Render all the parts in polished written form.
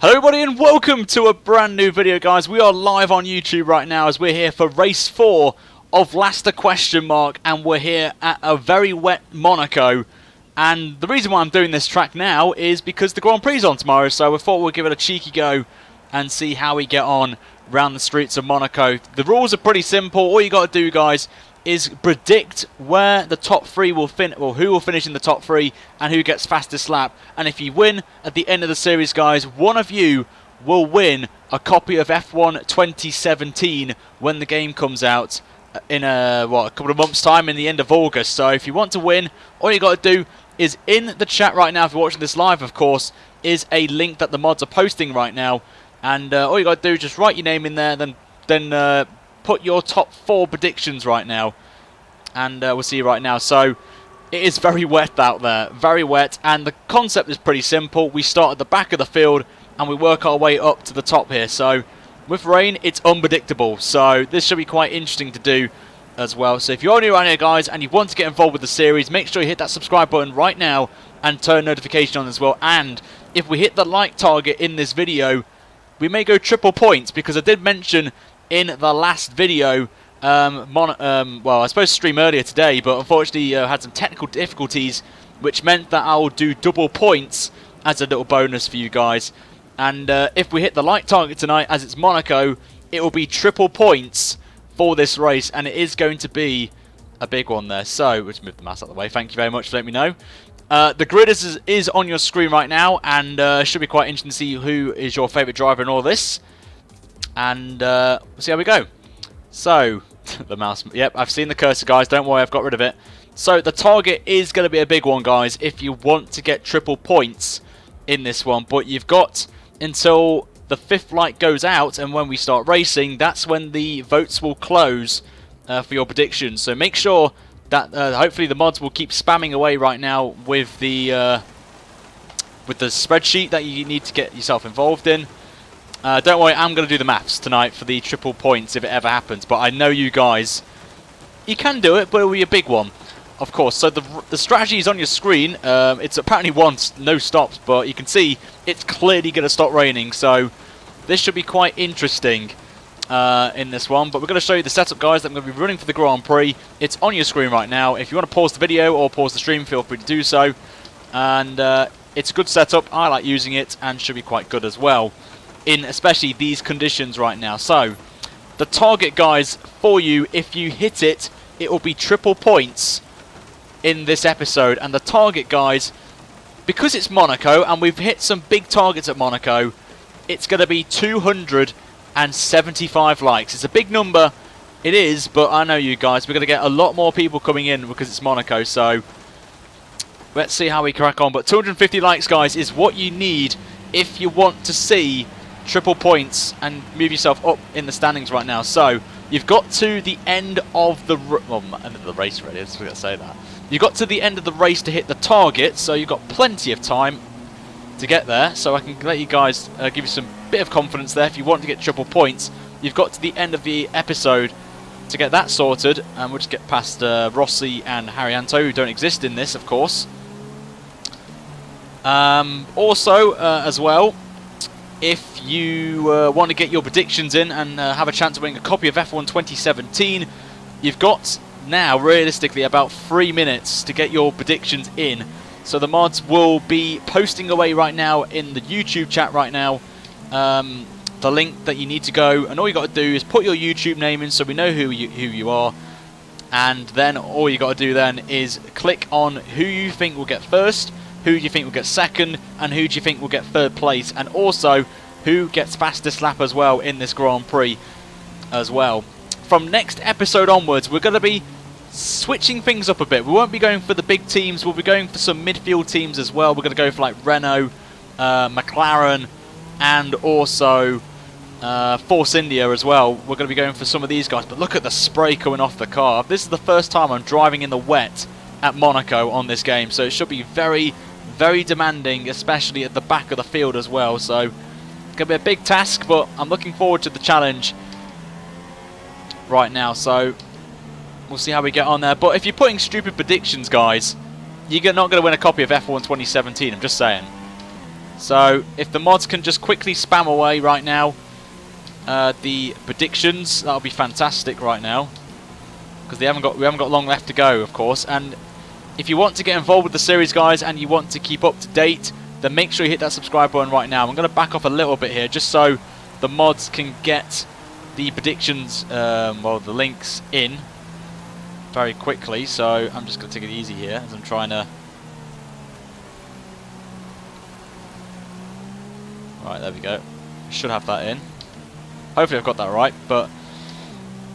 Hello everybody and welcome to a brand new video, guys. We are live on YouTube right now as we're here for race 4 of Last Question Mark, and we're here at a very wet Monaco. And the reason why I'm doing this track now is because the Grand Prix is on tomorrow, so we thought we'd give it a cheeky go and see how we get on around the streets of Monaco. The rules are pretty simple. All you got to do, guys, is predict where the top 3 will finish, or who will finish in the top 3 and who gets fastest lap. And if you win at the end of the series, guys, one of you will win a copy of F1 2017 when the game comes out in a couple of months' time, in the end of August. So if you want to win, all you got to do is in the chat right now, if you're watching this live, of course, is a link that the mods are posting right now. And all you got to do is just write your name in there, then put your top 4 predictions right now, and we'll see you right now. So it is very wet out there, very wet, and the concept is pretty simple. We start at the back of the field and we work our way up to the top here. So with rain, it's unpredictable, so this should be quite interesting to do as well. So if you're new around here, guys, and you want to get involved with the series, make sure you hit that subscribe button right now and turn notification on as well. And if we hit the like target in this video, we may go triple points, because I did mention in the last video, well, I supposed to stream earlier today, but unfortunately had some technical difficulties, which meant that I will do double points as a little bonus for you guys. And if we hit the like target tonight, as it's Monaco, it will be triple points for this race, and it is going to be a big one there. So, let's move the mouse out of the way. Thank you very much for letting me know. The grid is on your screen right now, and should be quite interesting to see who is your favourite driver in all this. And we'll see how we go. So, the mouse, yep, I've seen the cursor, guys, don't worry, I've got rid of it. So, the target is going to be a big one, guys, if you want to get triple points in this one. But you've got until the 5th light goes out, and when we start racing, that's when the votes will close for your predictions. So, make sure that hopefully the mods will keep spamming away right now with the spreadsheet that you need to get yourself involved in. Don't worry, I'm going to do the maths tonight for the triple points if it ever happens. But I know you guys, you can do it, but it will be a big one, of course. So the strategy is on your screen. It's apparently once, no stops, but you can see it's clearly going to stop raining. So this should be quite interesting in this one. But we're going to show you the setup, guys, that I'm going to be running for the Grand Prix. It's on your screen right now. If you want to pause the video or pause the stream, feel free to do so. And it's a good setup. I like using it, and should be quite good as well, in especially these conditions right now. So the target, guys, for you, if you hit it, it will be triple points in this episode. And the target, guys, because it's Monaco and we've hit some big targets at Monaco, it's going to be 275 likes. It's a big number, it is, but I know you guys, we're going to get a lot more people coming in because it's Monaco. So let's see how we crack on. But 250 likes, guys, is what you need if you want to see triple points and move yourself up in the standings right now. So you've got to the end of the end of the race, really. I was going to say that. You got to the end of the race to hit the target, so you've got plenty of time to get there. So I can let you guys give you some bit of confidence there. If you want to get triple points, you've got to the end of the episode to get that sorted. And we'll just get past Rossi and Haryanto, who don't exist in this, of course. Also, as well, if you want to get your predictions in and have a chance of winning a copy of F1 2017, you've got now, realistically, about 3 minutes to get your predictions in. So the mods will be posting away right now in the YouTube chat right now the link that you need to go, and all you got to do is put your YouTube name in so we know who you are, and then all you got to do then is click on who you think will get first, who do you think will get second, and who do you think will get third place, and also who gets fastest lap as well in this Grand Prix as well. From next episode onwards, we're going to be switching things up a bit. We won't be going for the big teams, we'll be going for some midfield teams as well. We're going to go for like Renault, McLaren, and also Force India as well. We're going to be going for some of these guys, but look at the spray coming off the car. This is the first time I'm driving in the wet at Monaco on this game, so it should be very, very demanding, especially at the back of the field as well. So it's going to be a big task, but I'm looking forward to the challenge right now. So we'll see how we get on there. But if you're putting stupid predictions, guys, you're not going to win a copy of F1 2017, I'm just saying. So if the mods can just quickly spam away right now the predictions, that'll be fantastic right now, because we haven't got long left to go, of course. And if you want to get involved with the series, guys, and you want to keep up to date, then make sure you hit that subscribe button right now. I'm going to back off a little bit here just so the mods can get the predictions, well, the links in very quickly. So I'm just going to take it easy here as I'm trying to... Right, there we go. Should have that in. Hopefully I've got that right, but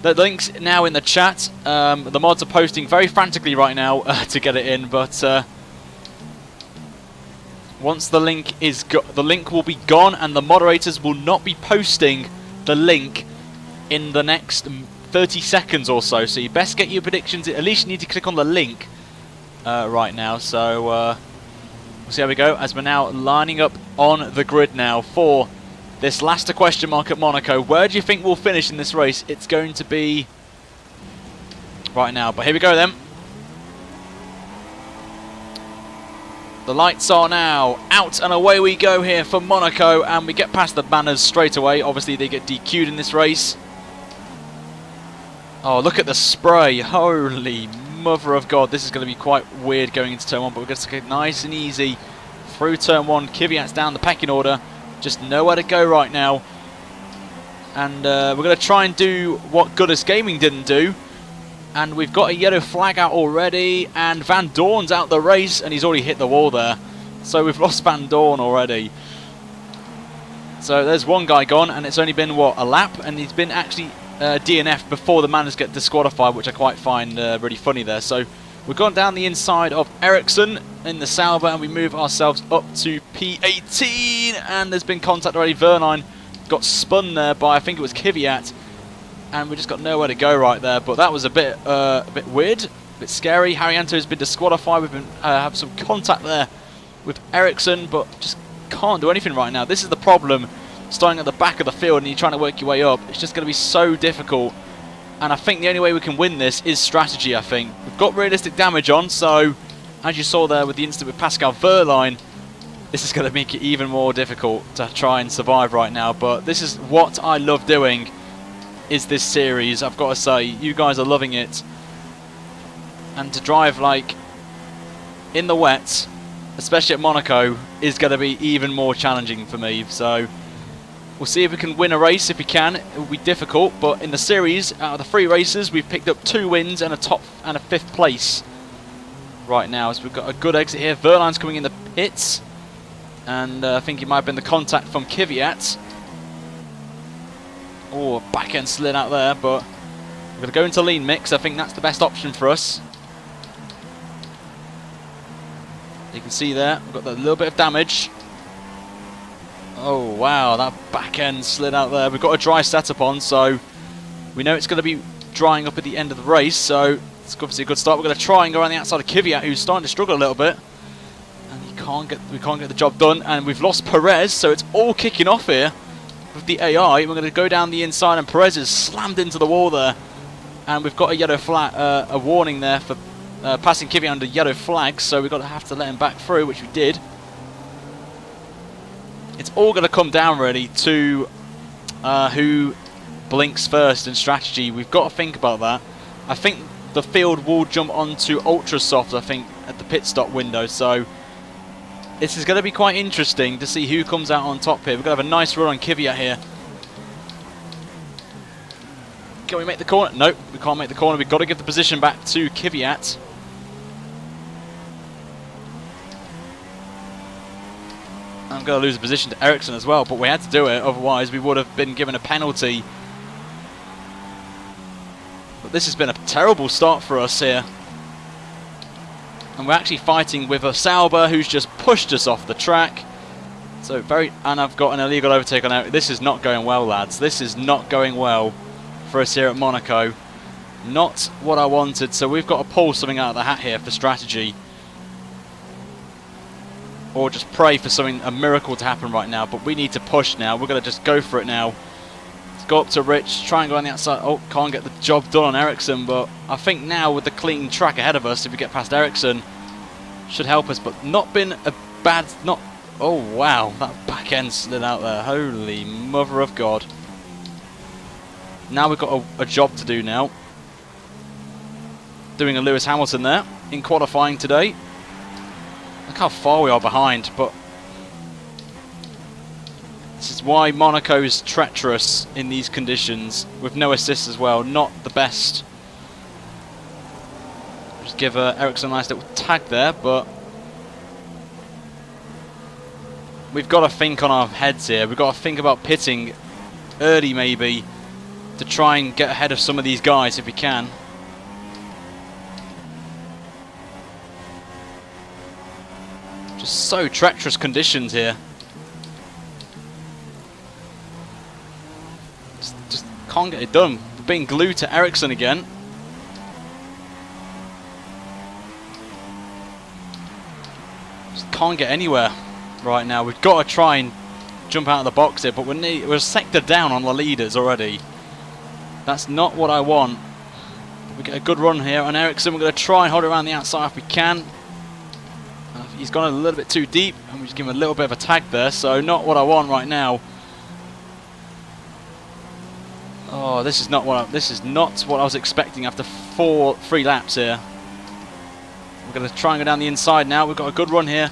the link's now in the chat. The mods are posting very frantically right now to get it in, but once the link is the link will be gone, and the moderators will not be posting the link in the next 30 seconds or so. So you best get your predictions. At least you need to click on the link right now. So we'll see how we go as we're now lining up on the grid now for this last question mark at Monaco. Where do you think we'll finish in this race? It's going to be right now, but here we go then. The lights are now out and away we go here for Monaco, and we get past the banners straight away. Obviously they get DQ'd in this race. Oh, look at the spray. Holy mother of God. This is going to be quite weird going into turn 1, but we're going to take it nice and easy through turn 1. Kvyat's down the pecking order. Just nowhere to go right now. And we're going to try and do what Goodness Gaming didn't do. And we've got a yellow flag out already. And Van Dorn's out the race, and he's already hit the wall there. So we've lost Van Dorn already. So there's one guy gone, and it's only been, what, a lap? And he's been actually DNF before the manners get disqualified, which I quite find really funny there. So we've gone down the inside of Ericsson in the Sauber, and we move ourselves up to P18, and there's been contact already. Verline got spun there by, I think it was Kvyat, and we just got nowhere to go right there. But that was a bit weird, a bit scary. Haryanto has been disqualified. We've been have some contact there with Ericsson, but just can't do anything right now. This is the problem, starting at the back of the field and you're trying to work your way up. It's just going to be so difficult. And I think the only way we can win this is strategy, I think. We've got realistic damage on, so as you saw there with the incident with Pascal Verline, this is going to make it even more difficult to try and survive right now. But this is what I love doing, is this series. I've got to say, you guys are loving it. And to drive like in the wet, especially at Monaco, is going to be even more challenging for me. So we'll see if we can win a race. If we can, it will be difficult. But in the series, out of the 3 races, we've picked up 2 wins and a top and a 5th place right now. So we've got a good exit here. Verline's coming in the pits, and I think he might have been the contact from Kvyat. Oh, back end slid out there, but we're going to go into lean mix. I think that's the best option for us. You can see there, we've got that little bit of damage. Oh wow, that back end slid out there. We've got a dry setup on, so we know it's going to be drying up at the end of the race, so it's obviously a good start. We're going to try and go around the outside of Kvyat, who's starting to struggle a little bit. And we can't get the job done, and we've lost Perez, so it's all kicking off here with the AI. We're going to go down the inside, and Perez is slammed into the wall there. And we've got a yellow flag, a warning there for passing Kvyat under yellow flags, so we've got to have to let him back through, which we did. It's all going to come down really to who blinks first in strategy. We've got to think about that. I think the field will jump onto ultra soft, I think, at the pit stop window, so this is going to be quite interesting to see who comes out on top here. We're going to have a nice run on Kvyat here. Can we make the corner? Nope, we can't make the corner. We've got to give the position back to Kvyat. I'm going to lose the position to Ericsson as well, but we had to do it, otherwise we would have been given a penalty. But this has been a terrible start for us here. And we're actually fighting with a Sauber who's just pushed us off the track. So and I've got an illegal overtake on Ericsson. This is not going well, lads. This is not going well for us here at Monaco. Not what I wanted, so we've got to pull something out of the hat here for strategy. Or just pray for a miracle to happen right now. But we need to push now. We're going to just go for it now. Let's go up to Rich, try and go on the outside. Oh, can't get the job done on Ericsson, but I think now with the clean track ahead of us, if we get past Ericsson, should help us. But not been a bad, not Oh wow, that back end slid out there. Holy mother of God. Now we've got a job to do now. Doing a Lewis Hamilton there in qualifying today. Look how far we are behind, but this is why Monaco's treacherous in these conditions, with no assist as well. Not the best. Just give Ericsson a nice little tag there, but we've got to think on our heads here. We've got to think about pitting early maybe to try and get ahead of some of these guys if we can. Just so treacherous conditions here. Just can't get it done. We're being glued to Ericsson again. Just can't get anywhere right now. We've got to try and jump out of the box here, but we're a sector down on the leaders already. That's not what I want. We get a good run here on Ericsson. We're going to try and hold it around the outside if we can. He's gone a little bit too deep, and we just give him a little bit of a tag there, so not what I want right now. Oh, this is not what I was expecting after 3 laps here. We're going to try and go down the inside now. We've got a good run here.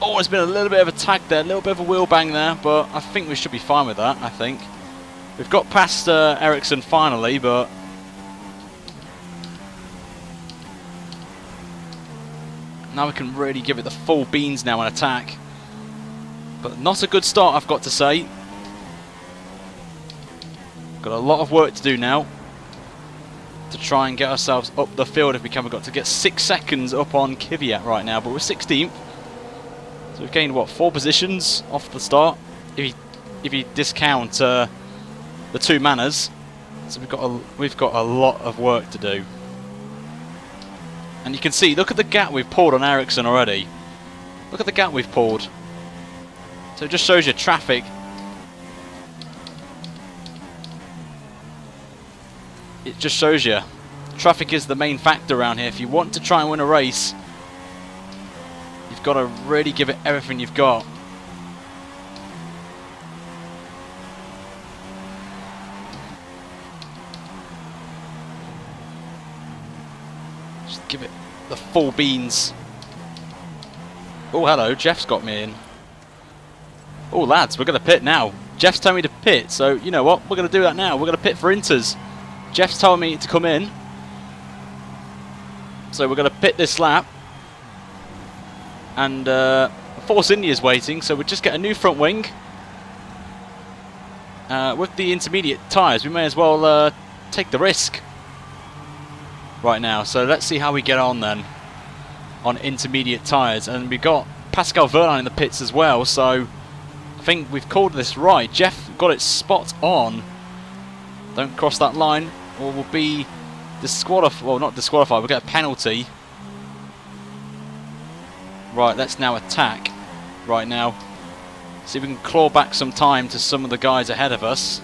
Oh, it's been a little bit of a tag there, a little bit of a wheel bang there, but I think we should be fine with that, I think. We've got past Ericsson finally, but now we can really give it the full beans now in attack. But not a good start, I've got to say. Got a lot of work to do now to try and get ourselves up the field if we can. We've got to get 6 seconds up on Kvyat right now, but we're 16th. So we've gained, what, 4 positions off the start, if you discount the 2 manners. So we've got a lot of work to do. And you can see, look at the gap we've pulled on Ericsson already. Look at the gap we've pulled. So it just shows you traffic. It just shows you traffic is the main factor around here. If you want to try and win a race, you've got to really give it everything you've got. Just give it the full beans. Oh, hello, Jeff's got me in. Oh, lads, we're going to pit now. Jeff's telling me to pit, so you know what? We're going to do that now. We're going to pit for Inters. Jeff's telling me to come in. So we're going to pit this lap. And Force India's waiting, so we'll just get a new front wing. With the intermediate tyres, we may as well take the risk right now. So let's see how we get on then on intermediate tyres. And we've got Pascal Verlaine in the pits as well, so I think we've called this right. Jeff got it spot on. Don't cross that line or we'll be disqualified. Well, not disqualified, we'll get a penalty. Right, let's now attack right now. See if we can claw back some time to some of the guys ahead of us.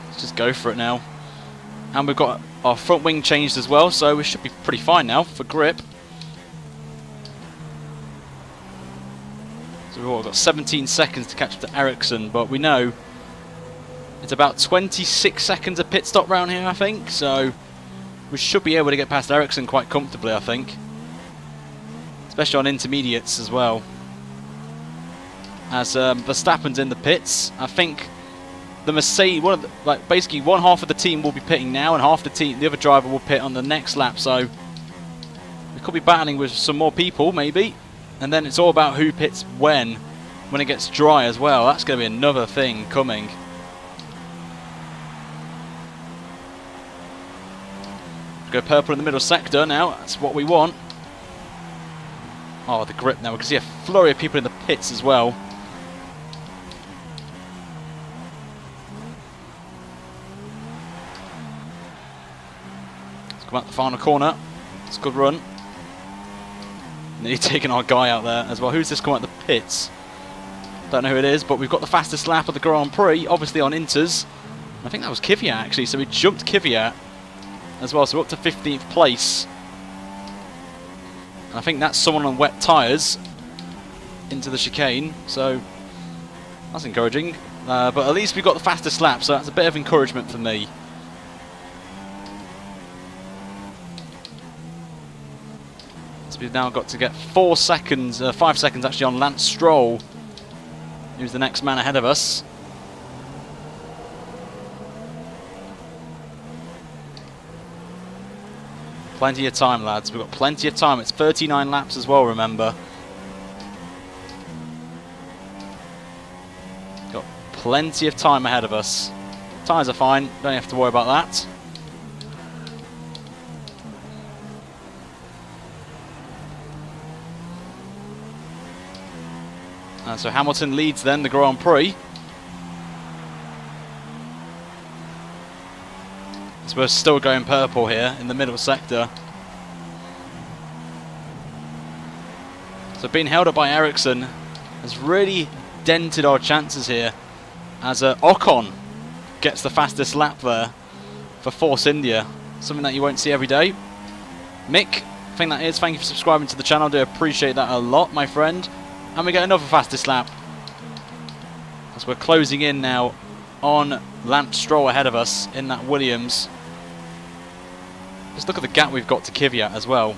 Let's just go for it now. And we've got our front wing changed as well, so we should be pretty fine now for grip. So we've got 17 seconds to catch up to Ericsson, but we know it's about 26 seconds of pit stop round here, I think, so we should be able to get past Ericsson quite comfortably, I think. Especially on intermediates as well. As Verstappen's in the pits, I think the Mercedes, basically one half of the team will be pitting now, and half the other driver will pit on the next lap. So we could be battling with some more people, maybe. And then it's all about who pits when it gets dry as well. That's going to be another thing coming. Go purple in the middle sector now. That's what we want. Oh, the grip now. We can see a flurry of people in the pits as well. Let's come out the final corner. It's a good run. Nearly taking our guy out there as well. Who's this come out the pits? Don't know who it is, but we've got the fastest lap of the Grand Prix, obviously on Inters. I think that was Kvyat actually, so we jumped Kvyat. as well, so we're up to 15th place. And I think that's someone on wet tyres into the chicane, so that's encouraging. But at least we got the fastest lap, so that's a bit of encouragement for me. So we've now got to get 5 seconds actually on Lance Stroll, who's the next man ahead of us. Plenty of time, lads. We've got plenty of time. It's 39 laps as well, remember. Got plenty of time ahead of us. Tyres are fine. Don't have to worry about that. So Hamilton leads then the Grand Prix. So we're still going purple here in the middle sector. So being held up by Ericsson has really dented our chances here, as Ocon gets the fastest lap there for Force India. Something that you won't see every day. Mick, I think that is. Thank you for subscribing to the channel. I do appreciate that a lot, my friend. And we get another fastest lap, as we're closing in now on Lance Stroll ahead of us in that Williams. Just look at the gap we've got to Kvyat as well.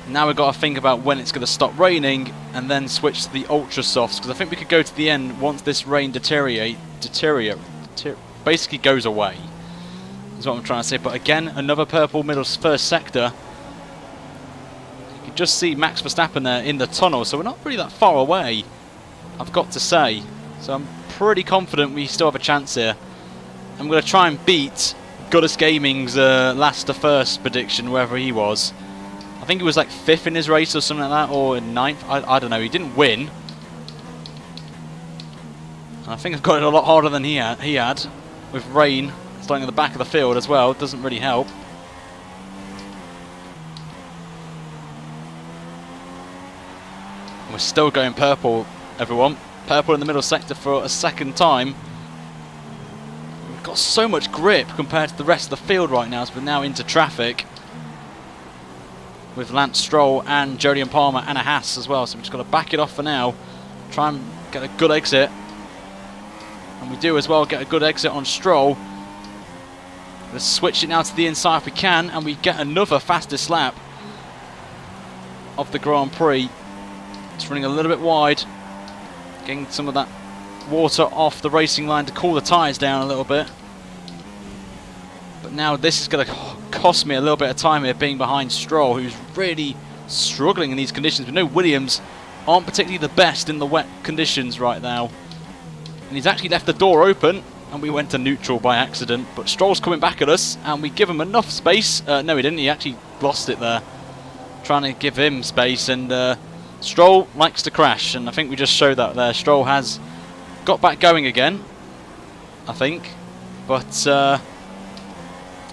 Now we've got to think about when it's going to stop raining and then switch to the ultra softs, because I think we could go to the end once this rain basically goes away. Is what I'm trying to say. But again, another purple middle first sector. You can just see Max Verstappen there in the tunnel, so we're not really that far away, I've got to say. So I'm pretty confident we still have a chance here. I'm going to try and beat Goddess Gaming's last to first prediction, wherever he was. I think he was like 5th in his race or something like that, or 9th. I don't know. He didn't win. And I think I've got it a lot harder than he had with rain starting at the back of the field as well. It doesn't really help. We're still going purple, everyone. Purple in the middle sector for a second time. We've got so much grip compared to the rest of the field right now, as we're now into traffic with Lance Stroll and Jolyon Palmer and a Haas as well. So we've just got to back it off for now. Try and get a good exit. And we do as well get a good exit on Stroll. Let's switch it now to the inside if we can, and we get another fastest lap of the Grand Prix. It's running a little bit wide, getting some of that water off the racing line to cool the tyres down a little bit. But now this is going to cost me a little bit of time here, being behind Stroll, who's really struggling in these conditions. We know Williams aren't particularly the best in the wet conditions right now. And he's actually left the door open, and we went to neutral by accident. But Stroll's coming back at us, and we give him enough space. No, he didn't. He actually lost it there, trying to give him space. And Stroll likes to crash, and I think we just showed that there. Stroll has got back going again, I think. But it's the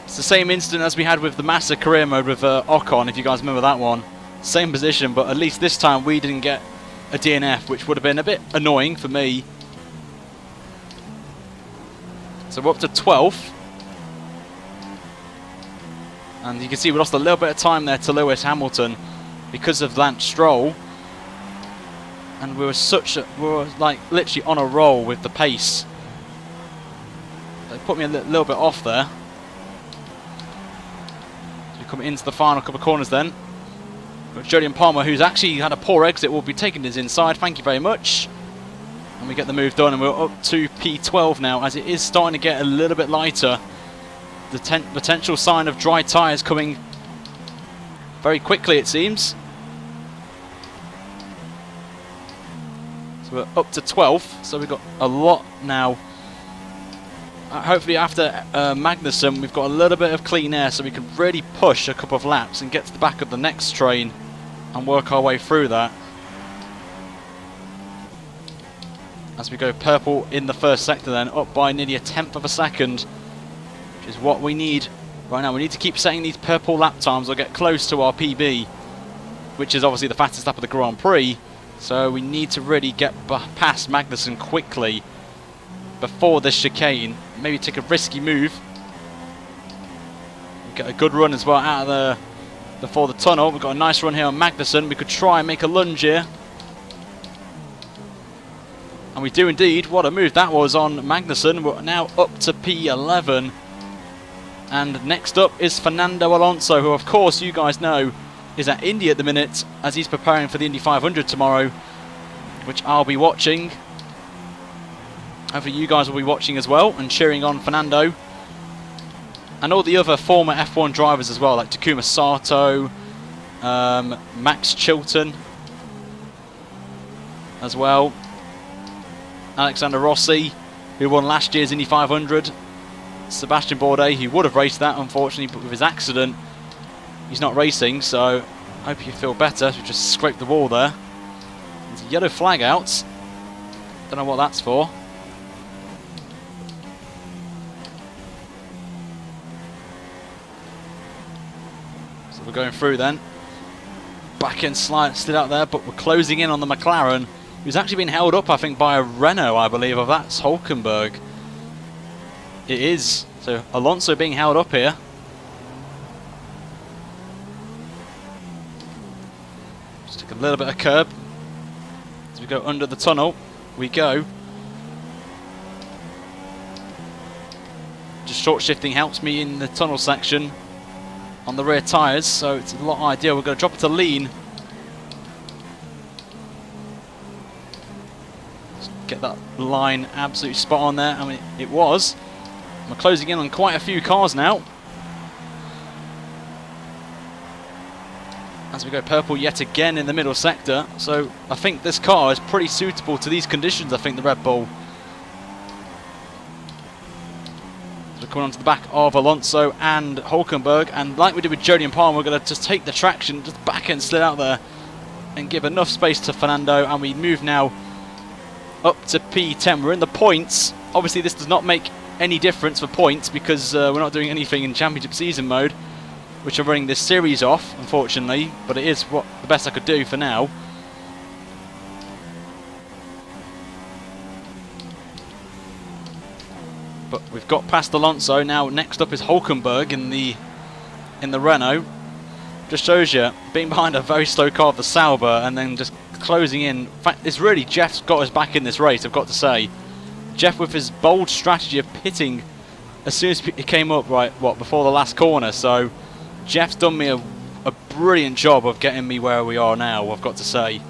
same incident as we had with the Massa career mode with Ocon, if you guys remember that one. Same position, but at least this time we didn't get a DNF, which would have been a bit annoying for me. So we're up to 12th. And you can see we lost a little bit of time there to Lewis Hamilton because of Lance Stroll. And we were like literally on a roll with the pace. They put me a little bit off there. So we come into the final couple of corners then. But Jolyon Palmer, who's actually had a poor exit, will be taking his inside. Thank you very much. And we get the move done, and we're up to P12 now, as it is starting to get a little bit lighter. The potential sign of dry tyres coming very quickly, it seems. So we're up to 12th, so we've got a lot now. Hopefully after Magnussen, we've got a little bit of clean air, so we can really push a couple of laps and get to the back of the next train and work our way through that. As we go purple in the first sector then, up by nearly 1/10 of a second, which is what we need right now. We need to keep setting these purple lap times or get close to our PB, which is obviously the fastest lap of the Grand Prix. So we need to really get past Magnussen quickly before this chicane. Maybe take a risky move. Get a good run as well out of the before the tunnel. We've got a nice run here on Magnussen. We could try and make a lunge here. And we do indeed. What a move that was on Magnussen. We're now up to P11. And next up is Fernando Alonso, who of course you guys know is at Indy at the minute as he's preparing for the Indy 500 tomorrow, which I'll be watching. Hopefully you guys will be watching as well and cheering on Fernando. And all the other former F1 drivers as well, like Takuma Sato, Max Chilton as well. Alexander Rossi, who won last year's Indy 500. Sebastian Bourdais, who would have raced that, unfortunately, but with his accident, he's not racing, so I hope you feel better. We just scraped the wall there. There's a yellow flag out. Don't know what that's for. So we're going through then. Back end slide slid out there, but we're closing in on the McLaren, who's actually been held up, I think, by a Renault, I believe, of that's Hulkenberg. It is. So Alonso being held up here. Just take a little bit of curb. As we go under the tunnel, we go. Just short shifting helps me in the tunnel section on the rear tyres, so it's a lot ideal. We're going to drop it to lean. Just get that line absolutely spot on there. I mean, it was. We're closing in on quite a few cars now. As we go purple yet again in the middle sector. So I think this car is pretty suitable to these conditions, I think, the Red Bull. So we're coming onto the back of Alonso and Hulkenberg. And like we did with Jody and Palmer, we're going to just take the traction, just back end slid out there and give enough space to Fernando. And we move now up to P10. We're in the points. Obviously this does not make any difference for points because we're not doing anything in championship season mode, which are running this series off, unfortunately, but it is what the best I could do for now. But we've got past Alonso. Now next up is Hulkenberg in the Renault. Just shows you being behind a very slow car of the Sauber and then just closing in. In fact, it's really Jeff's got us back in this race, I've got to say. Jeff with his bold strategy of pitting as soon as he came up, right, before the last corner. So Jeff's done me a brilliant job of getting me where we are now, I've got to say.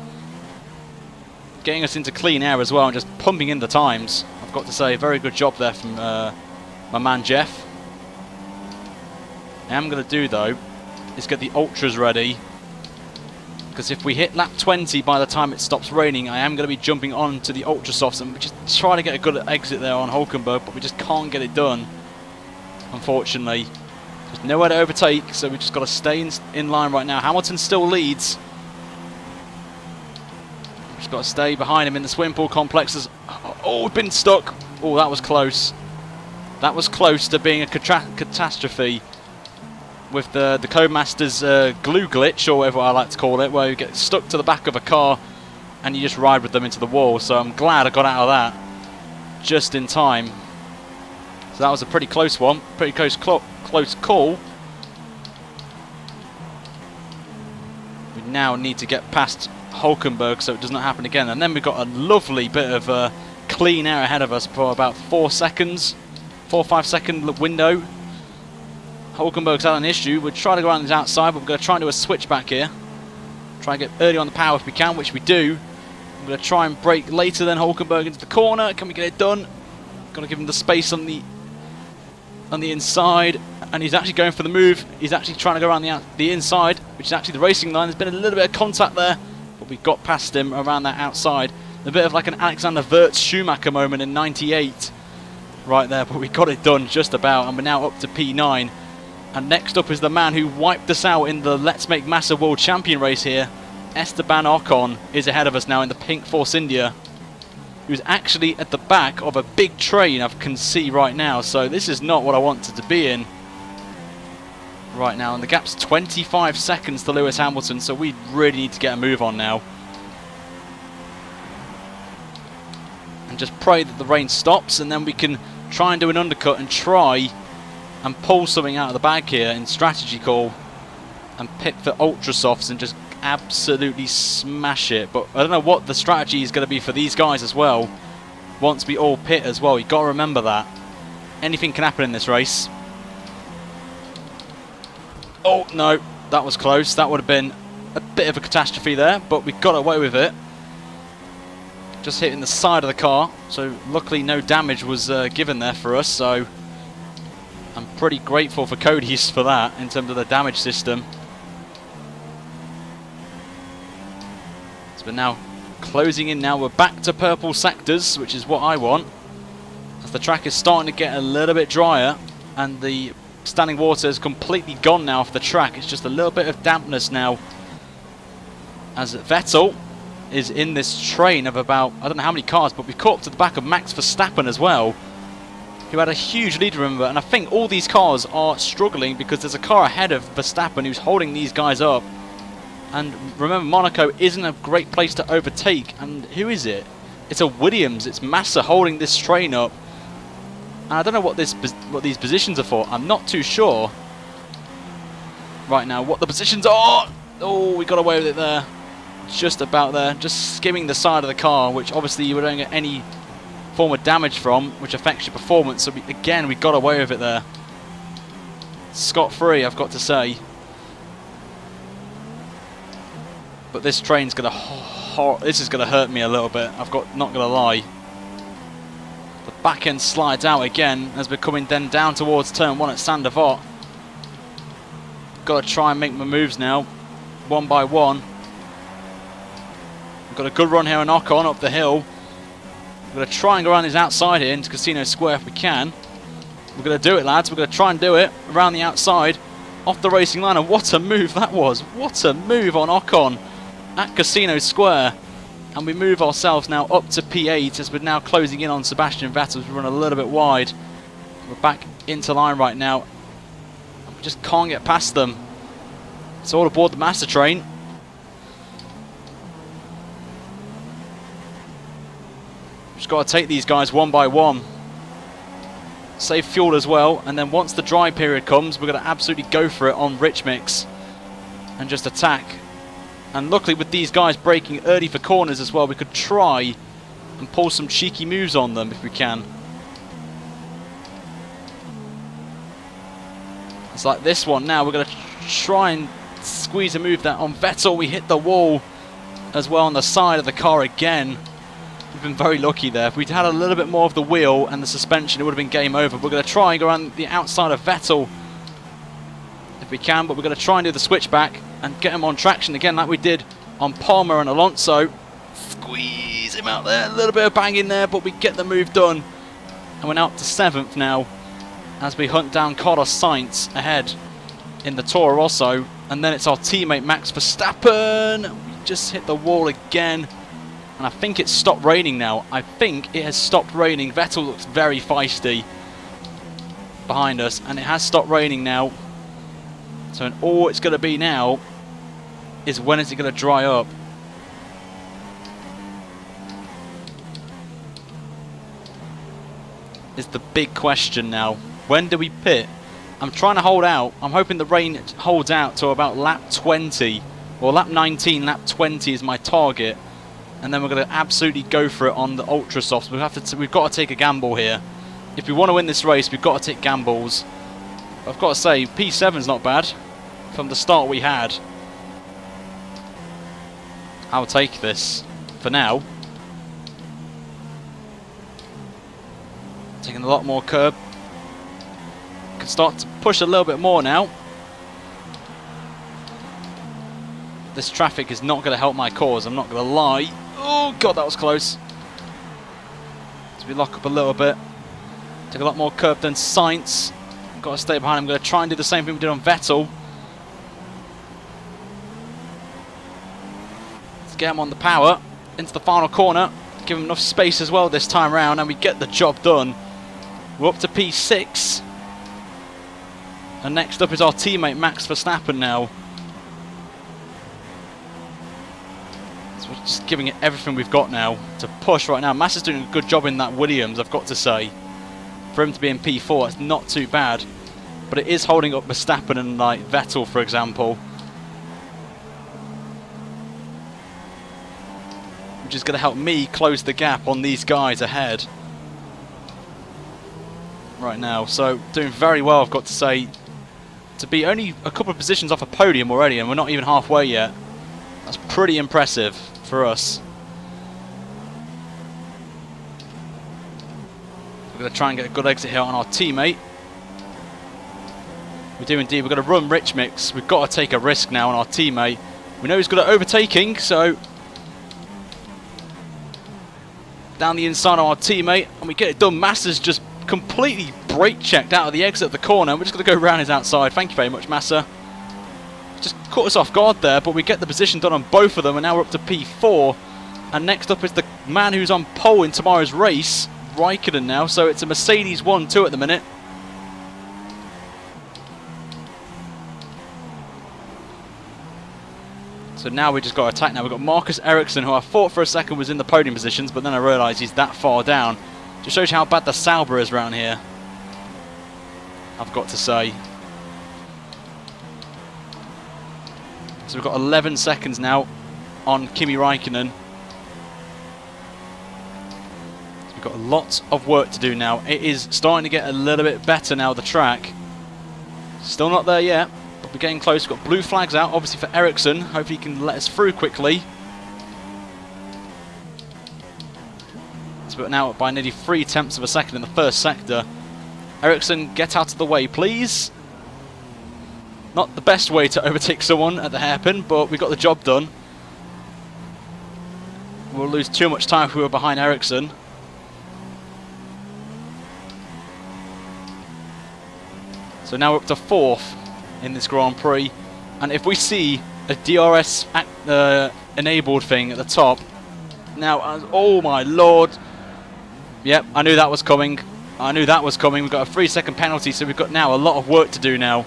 Getting us into clean air as well and just pumping in the times, I've got to say. Very good job there from my man Jeff. What I'm going to do though is get the ultras ready, because if we hit lap 20 by the time it stops raining, I am going to be jumping on to the ultra softs and just try to get a good exit there on Hulkenberg, but we just can't get it done, unfortunately. There's nowhere to overtake, so we've just got to stay in line right now. Hamilton still leads. We've just got to stay behind him in the swimming pool complexes. Oh, we've been stuck. Oh, that was close. That was close to being a catastrophe with the Codemasters glue glitch, or whatever I like to call it, where you get stuck to the back of a car and you just ride with them into the wall. So I'm glad I got out of that just in time. So that was a pretty close one, pretty close call. We now need to get past Hulkenberg so it does not happen again. And then we've got a lovely bit of clean air ahead of us for about 4 seconds, 4 or 5 second window. Hulkenberg's had an issue. We'll try to go around his outside, but we're going to try and do a switch back here. Try and get early on the power if we can, which we do. I'm going to try and brake later than Hulkenberg into the corner. Can we get it done? Got to give him the space on the inside, and he's actually going for the move. He's actually trying to go around the inside, which is actually the racing line. There's been a little bit of contact there, but we got past him around that outside. A bit of like an Alexander Wirtz Schumacher moment in '98 right there, but we got it done just about, and we're now up to P9. And next up is the man who wiped us out in the Let's Make Massa World Champion race here. Esteban Ocon is ahead of us now in the pink Force India, who's actually at the back of a big train I can see right now. So this is not what I wanted to be in right now. And the gap's 25 seconds to Lewis Hamilton, so we really need to get a move on now. And just pray that the rain stops, and then we can try and do an undercut and try and pull something out of the bag here in strategy call and pit for ultra softs and just absolutely smash it. But I don't know what the strategy is going to be for these guys as well once we all pit as well. You've got to remember that anything can happen in this race. Oh no, that was close. That would have been a bit of a catastrophe there, but we got away with it. Just hitting the side of the car, so luckily no damage was given there for us, so I'm pretty grateful for Cody's for that in terms of the damage system. So we're now closing in now. We're back to purple sectors, which is what I want, as the track is starting to get a little bit drier and the standing water is completely gone now off the track. It's just a little bit of dampness now, as Vettel is in this train of about, I don't know how many cars, but we've caught up to the back of Max Verstappen as well, who had a huge lead, remember, and I think all these cars are struggling because there's a car ahead of Verstappen who's holding these guys up. And remember, Monaco isn't a great place to overtake, and who is it? It's a Williams, it's Massa holding this train up. And I don't know what these positions are for. I'm not too sure right now what the positions are. Oh, we got away with it there. Just about there. Just skimming the side of the car, which obviously you don't get any form of damage from, which affects your performance. So again, we got away with it there. Scot-free, I've got to say. But this train's gonna, this is gonna hurt me a little bit. Not gonna lie. The back end slides out again as we're coming then down towards turn 1 at Saint Devote. Got to try and make my moves now, one by one. We've got a good run here on Ocon up the hill. We're going to try and go around this outside here into Casino Square if we can. We're going to do it, lads. We're going to try and do it around the outside, off the racing line. And what a move that was! What a move on Ocon at Casino Square. And we move ourselves now up to P8 as we're now closing in on Sebastian Vettel as we run a little bit wide. We're back into line right now. We just can't get past them. It's all aboard the master train. Just got to take these guys one by one. Save fuel as well, and then once the dry period comes, we're going to absolutely go for it on Rich Mix and just attack. And luckily with these guys braking early for corners as well, we could try and pull some cheeky moves on them if we can. It's like this one now. We're going to try and squeeze a move that on Vettel. We hit the wall as well on the side of the car again. We've been very lucky there. If we'd had a little bit more of the wheel and the suspension, it would have been game over. We're going to try and go around the outside of Vettel if we can, but we're going to try and do the switchback and get him on traction again like we did on Palmer and Alonso. Squeeze him out there. A little bit of banging there, but we get the move done. And we're now up to 7th now as we hunt down Carlos Sainz ahead in the Toro Rosso. And then it's our teammate Max Verstappen. We just hit the wall again. And I think it's stopped raining now. I think it has stopped raining. Vettel looks very feisty behind us. And it has stopped raining now. So all it's going to be now is when is it going to dry up. Is the big question now. When do we pit? I'm trying to hold out. I'm hoping the rain holds out to about lap 20. Or lap 19, lap 20 is my target. And then we're going to absolutely go for it on the ultra softs. We've got to take a gamble here. If we want to win this race, we've got to take gambles. I've got to say, P7's not bad from the start we had. I'll take this for now. Taking a lot more curb. Can start to push a little bit more now. This traffic is not going to help my cause, I'm not going to lie. Oh god, that was close. So we lock up a little bit. Take a lot more curb than Sainz. Got to stay behind. I'm going to try and do the same thing we did on Vettel. Let's get him on the power. Into the final corner. Give him enough space as well this time around, and we get the job done. We're up to P6. And next up is our teammate Max Verstappen now. So we're Just giving it everything we've got now to push right now. Massa's doing a good job in that Williams, I've got to say. For him to be in P4, it's not too bad. But it is holding up Verstappen and like Vettel, for example. Which is going to help me close the gap on these guys ahead. Right now. So, doing very well, I've got to say. To be only a couple of positions off a podium already, and we're not even halfway yet. That's pretty impressive for us. We're going to try and get a good exit here on our teammate. We do indeed. We're going to run Rich Mix. We've got to take a risk now on our teammate. We know he's good at overtaking, so down the inside of our teammate, and we get it done. Massa's just completely brake checked out of the exit of the corner. We're just going to go around his outside. Thank you very much, Massa. Just caught us off guard there, but we get the position done on both of them, and now we're up to P4. And next up is the man who's on pole in tomorrow's race, Raikkonen now. So it's a Mercedes 1-2 at the minute. So now we just got to attack now. We've got Marcus Ericsson, who I thought for a second was in the podium positions, but then I realised he's that far down. Just shows you how bad the Sauber is around here, I've got to say. So we've got 11 seconds now on Kimi Raikkonen. So we've got lots of work to do now. It is starting to get a little bit better now, the track. Still not there yet, but we're getting close. We've got blue flags out, obviously for Ericsson. Hopefully he can let us through quickly. So we're now by nearly 0.3 of a second in the first sector. Ericsson, get out of the way, please. Not the best way to overtake someone at the hairpin, but we got the job done. We'll lose too much time if we were behind Ericsson. So now we're up to 4th in this Grand Prix. And if we see a DRS enabled thing at the top. Now, oh my lord. Yep, I knew that was coming. I knew that was coming. We've got a 3-second penalty, so we've got now a lot of work to do now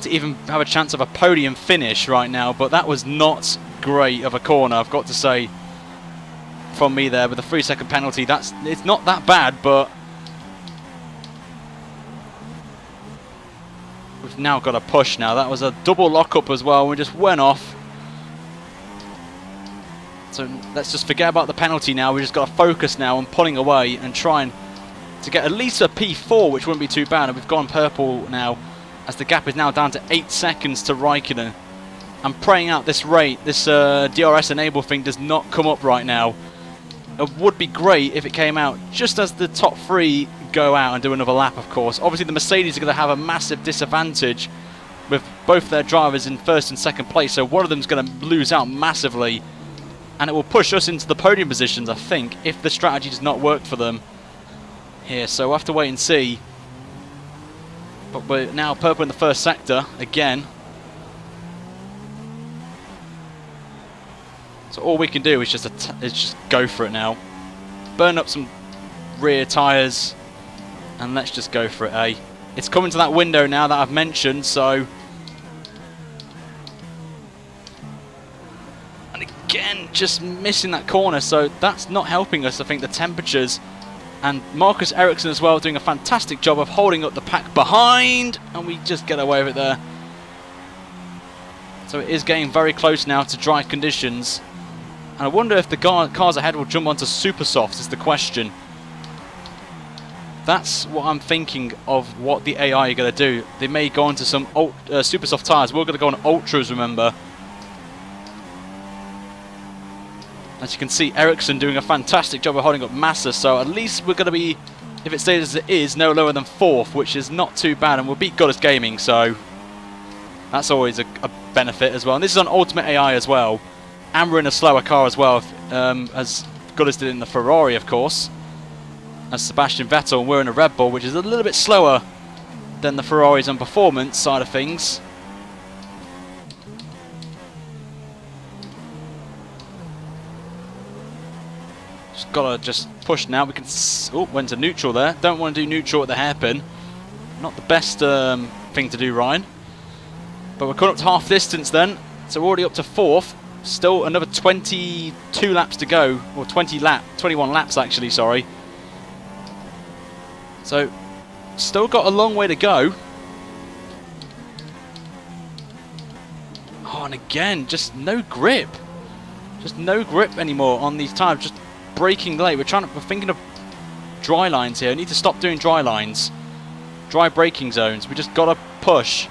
to even have a chance of a podium finish right now. But that was not great of a corner, I've got to say, from me there with a 3-second penalty. It's not that bad, but we've now got a push now. That was a double lockup as well. We just went off. So let's just forget about the penalty now. We just got to focus now on pulling away and trying to get at least a P4, which wouldn't be too bad. And we've gone purple now, as the gap is now down to 8 seconds to Raikkonen. I'm praying out this rate, this DRS enable thing does not come up right now. It would be great if it came out just as the top 3 go out and do another lap, of course. Obviously the Mercedes are going to have a massive disadvantage with both their drivers in 1st and 2nd place, so one of them is going to lose out massively. And it will push us into the podium positions, I think, if the strategy does not work for them here. So we'll have to wait and see. But we're now purple in the 1st sector again. So all we can do is just go for it now. Burn up some rear tyres and let's just go for it, eh? It's coming to that window now that I've mentioned, so... Again, just missing that corner, so that's not helping us. I think the temperatures, and Marcus Ericsson as well doing a fantastic job of holding up the pack behind, and we just get away with it there. So it is getting very close now to dry conditions, and I wonder if the cars ahead will jump onto super softs is the question. That's what I'm thinking of what the AI are going to do. They may go onto some super soft tyres. We're going to go on ultras, remember. As you can see, Ericsson doing a fantastic job of holding up Massa, so at least we're going to be, if it stays as it is, no lower than 4th, which is not too bad, and we'll beat Goddess Gaming, so that's always a benefit as well. And this is on Ultimate AI as well, and we're in a slower car as well, as Goddess did in the Ferrari, of course, as Sebastian Vettel, and we're in a Red Bull, which is a little bit slower than the Ferraris on performance side of things. Gotta just push now. We can. Oh, went to neutral there. Don't want to do neutral at the hairpin. Not the best thing to do, Ryan. But we're coming up to half distance then. So we're already up to 4th. Still another 22 laps to go, or 21 laps actually, sorry. So, still got a long way to go. Oh, and again, just no grip. Just no grip anymore on these tyres, just braking late. We're thinking of dry lines here. We need to stop doing dry lines. Dry braking zones. We just gotta push.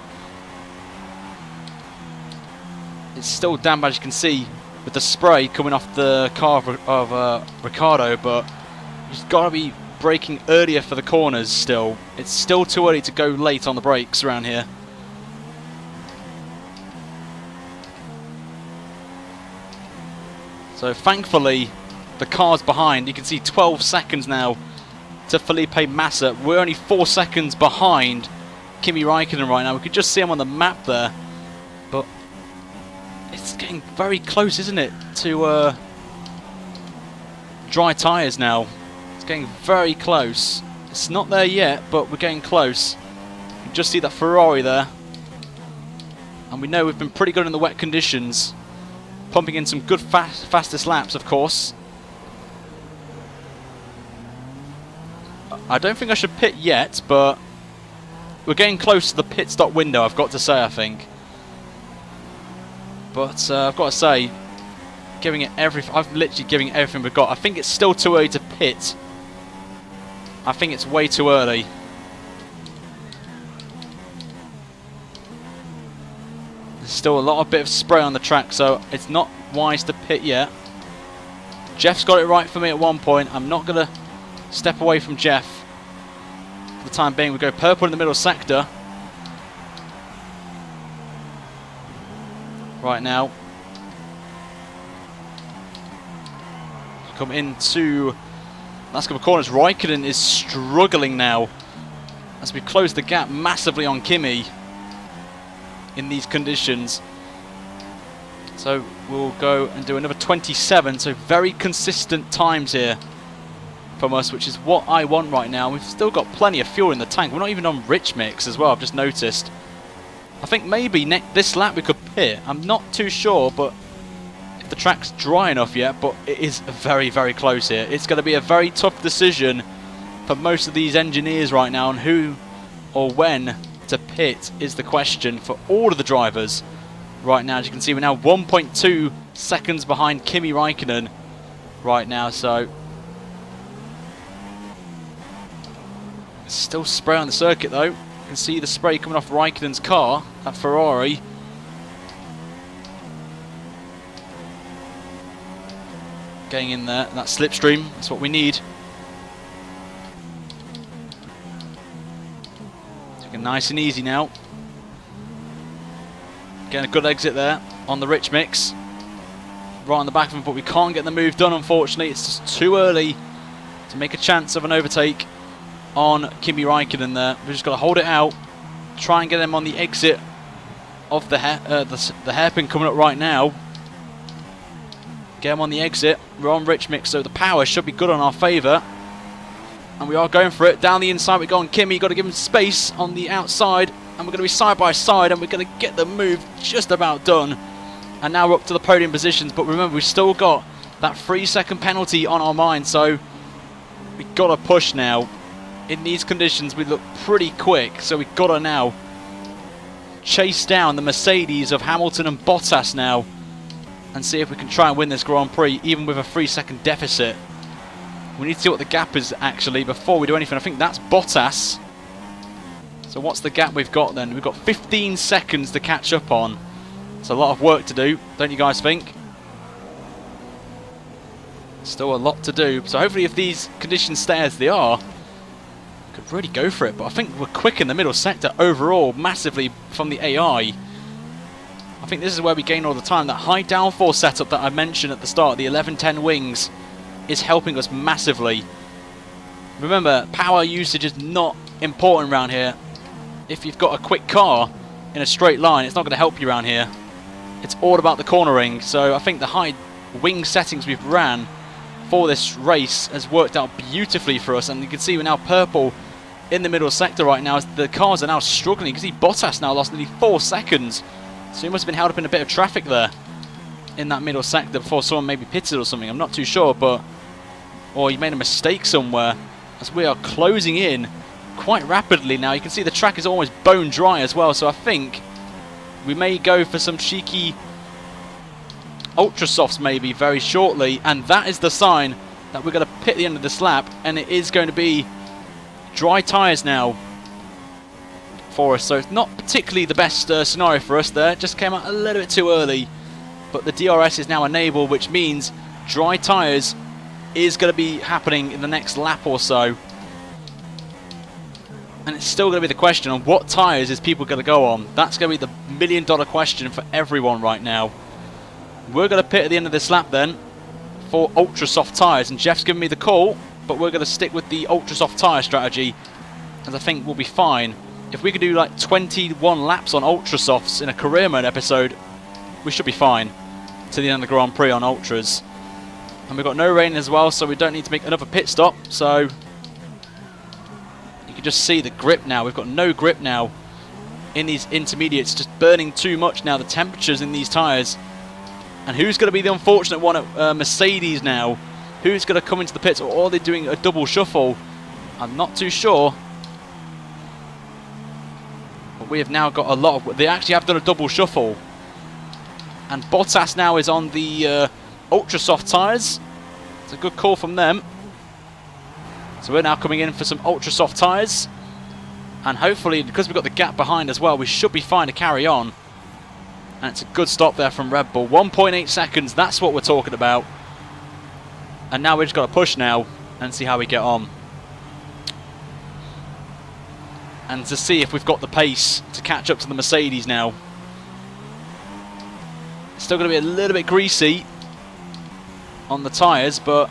It's still damp, as you can see, with the spray coming off the car of Ricciardo, but you just gotta be braking earlier for the corners still. It's still too early to go late on the brakes around here. So thankfully, the car's behind. You can see 12 seconds now to Felipe Massa. We're only 4 seconds behind Kimi Räikkönen right now. We could just see him on the map there, but it's getting very close, isn't it, to dry tyres now. It's getting very close. It's not there yet, but we're getting close. You can just see that Ferrari there. And we know we've been pretty good in the wet conditions. Pumping in some good fastest laps, of course. I don't think I should pit yet, but we're getting close to the pit stop window, I've got to say, I think. But I've got to say, I'm literally giving it everything we've got. I think it's still too early to pit. I think it's way too early. There's still a lot of bit of spray on the track, so it's not wise to pit yet. Jeff's got it right for me at one point. I'm not going to step away from Jeff for the time being. We go purple in the middle sector right now. Come into last couple of corners. Räikkönen is struggling now as we close the gap massively on Kimi in these conditions. So we'll go and do another 27, so very consistent times here from us, which is what I want right now. We've still got plenty of fuel in the tank. We're not even on rich mix as well, I've just noticed. I think maybe this lap we could pit. I'm not too sure, but if the track's dry enough yet, but it is very, very close here. It's going to be a very tough decision for most of these engineers right now on who or when to pit is the question for all of the drivers right now. As you can see, we're now 1.2 seconds behind Kimi Räikkönen right now, so still spray on the circuit though. You can see the spray coming off Räikkönen's car, that Ferrari. Getting in there, that slipstream, that's what we need. Taking nice and easy now. Getting a good exit there on the rich mix. Right on the back of him, but we can't get the move done, unfortunately. It's just too early to make a chance of an overtake on Kimi Räikkönen there. We've just got to hold it out, try and get him on the exit of the hairpin coming up right now. Get him on the exit. We're on rich mix, so the power should be good on our favour. And we are going for it. Down the inside we go on Kimi. Got to give him space on the outside. And we're going to be side by side, and we're going to get the move just about done. And now we're up to the podium positions. But remember, we've still got that 3-second penalty on our mind, so we've got to push now. In these conditions, we look pretty quick, so we've got to now chase down the Mercedes of Hamilton and Bottas now and see if we can try and win this Grand Prix, even with a 3-second deficit. We need to see what the gap is actually before we do anything. I think that's Bottas. So what's the gap we've got then? We've got 15 seconds to catch up on. It's a lot of work to do, don't you guys think? Still a lot to do. So hopefully if these conditions stay as they are, we could really go for it. But I think we're quick in the middle sector overall, massively from the AI. I think this is where we gain all the time. That high downforce setup that I mentioned at the start, the 1110 wings, is helping us massively. Remember, power usage is not important around here. If you've got a quick car in a straight line, it's not going to help you around here. It's all about the cornering. So I think the high wing settings we've ran for this race has worked out beautifully for us. And you can see we're now purple in the middle sector right now as the cars are now struggling. You can see Bottas now lost nearly 4 seconds. So he must have been held up in a bit of traffic there. in that middle sector before someone maybe pitted or something. I'm not too sure, but... Or he made a mistake somewhere, as we are closing in quite rapidly now. You can see the track is almost bone dry as well, so I think we may go for some cheeky ultra softs maybe very shortly, and that is the sign that we're going to pit the end of this lap, and it is going to be dry tyres now for us. So it's not particularly the best scenario for us there. It just came out a little bit too early, but the DRS is now enabled, which means dry tyres is going to be happening in the next lap or so. And it's still going to be the question on what tyres is people going to go on. That's going to be the million-dollar question for everyone right now. We're going to pit at the end of this lap then for ultra soft tyres, and Jeff's given me the call, but we're going to stick with the ultra soft tyre strategy, as I think we'll be fine. If we could do like 21 laps on ultra softs in a career mode episode, we should be fine to the end of the Grand Prix on ultras. And we've got no rain as well, so we don't need to make another pit stop. So you can just see the grip now. We've got no grip now in these intermediates, just burning too much now, the temperatures in these tyres. And who's going to be the unfortunate one at Mercedes now? Who's going to come into the pits, or are they doing a double shuffle? I'm not too sure. But we have now got a lot of... They actually have done a double shuffle. And Bottas now is on the ultra soft tyres. It's a good call from them. So we're now coming in for some ultra soft tyres. And hopefully, because we've got the gap behind as well, we should be fine to carry on. And it's a good stop there from Red Bull. 1.8 seconds, that's what we're talking about. And now we've just got to push now and see how we get on. And to see if we've got the pace to catch up to the Mercedes now. Still going to be a little bit greasy on the tyres, but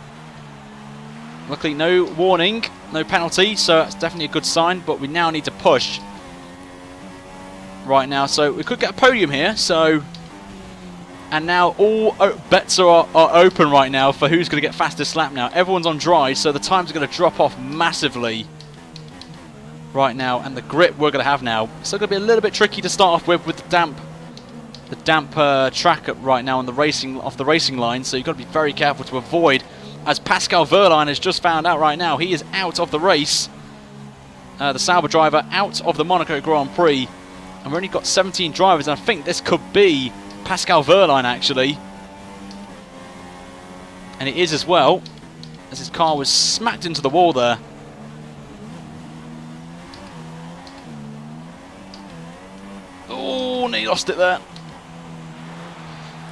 luckily no warning, no penalty, so that's definitely a good sign. But we now need to push right now, so we could get a podium here. So, and now all bets are open right now for who's going to get fastest lap now. Everyone's on dry, so the times are going to drop off massively right now, and the grip we're going to have now. It's still going to be a little bit tricky to start off with the damp track right now on the off the racing line, so you've got to be very careful to avoid, as Pascal Wehrlein has just found out right now, he is out of the race. The Sauber driver out of the Monaco Grand Prix, and we've only got 17 drivers, and I think this could be Pascal Wehrlein actually. And it is as well, as his car was smacked into the wall there. Oh, and he lost it there.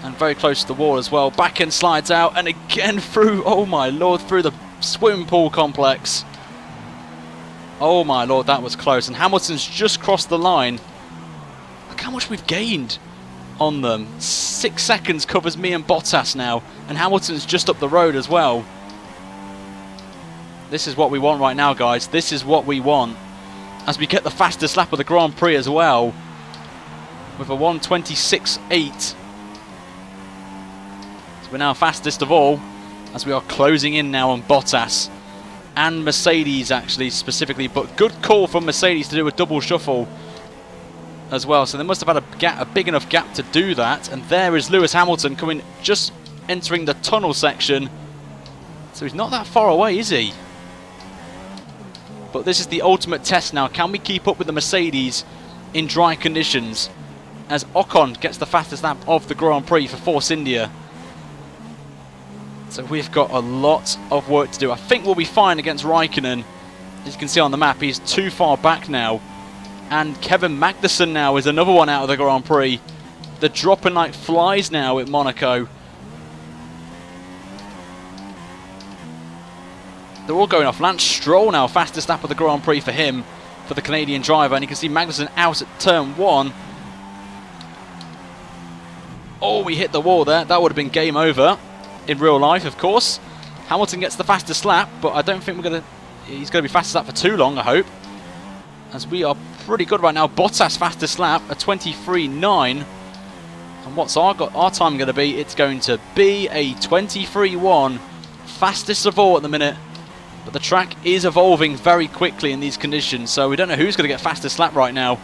And very close to the wall as well. Back end slides out, and again through, oh my lord, through the swimming pool complex. Oh my lord, that was close. And Hamilton's just crossed the line. Look how much we've gained on them. 6 seconds covers me and Bottas now. And Hamilton's just up the road as well. This is what we want right now, guys. This is what we want. As we get the fastest lap of the Grand Prix as well. With a 1:26.8. We're now fastest of all, as we are closing in now on Bottas and Mercedes actually specifically, but good call from Mercedes to do a double shuffle as well, so they must have had a big enough gap to do that. And there is Lewis Hamilton coming, just entering the tunnel section, so he's not that far away, is he? But this is the ultimate test now. Can we keep up with the Mercedes in dry conditions, as Ocon gets the fastest lap of the Grand Prix for Force India? So we've got a lot of work to do. I think we'll be fine against Raikkonen. As you can see on the map, he's too far back now. And Kevin Magnussen now is another one out of the Grand Prix. They're dropping like flies now at Monaco. They're all going off. Lance Stroll now, fastest lap of the Grand Prix for him, for the Canadian driver. And you can see Magnussen out at turn 1. Oh, we hit the wall there. That would have been game over. In real life, of course. Hamilton gets the fastest lap, but I don't think he's going to be fastest lap for too long, I hope. As we are pretty good right now. Bottas fastest lap, a 23.9. And what's our time going to be? It's going to be a 23.1. Fastest of all at the minute. But the track is evolving very quickly in these conditions, so we don't know who's going to get fastest lap right now.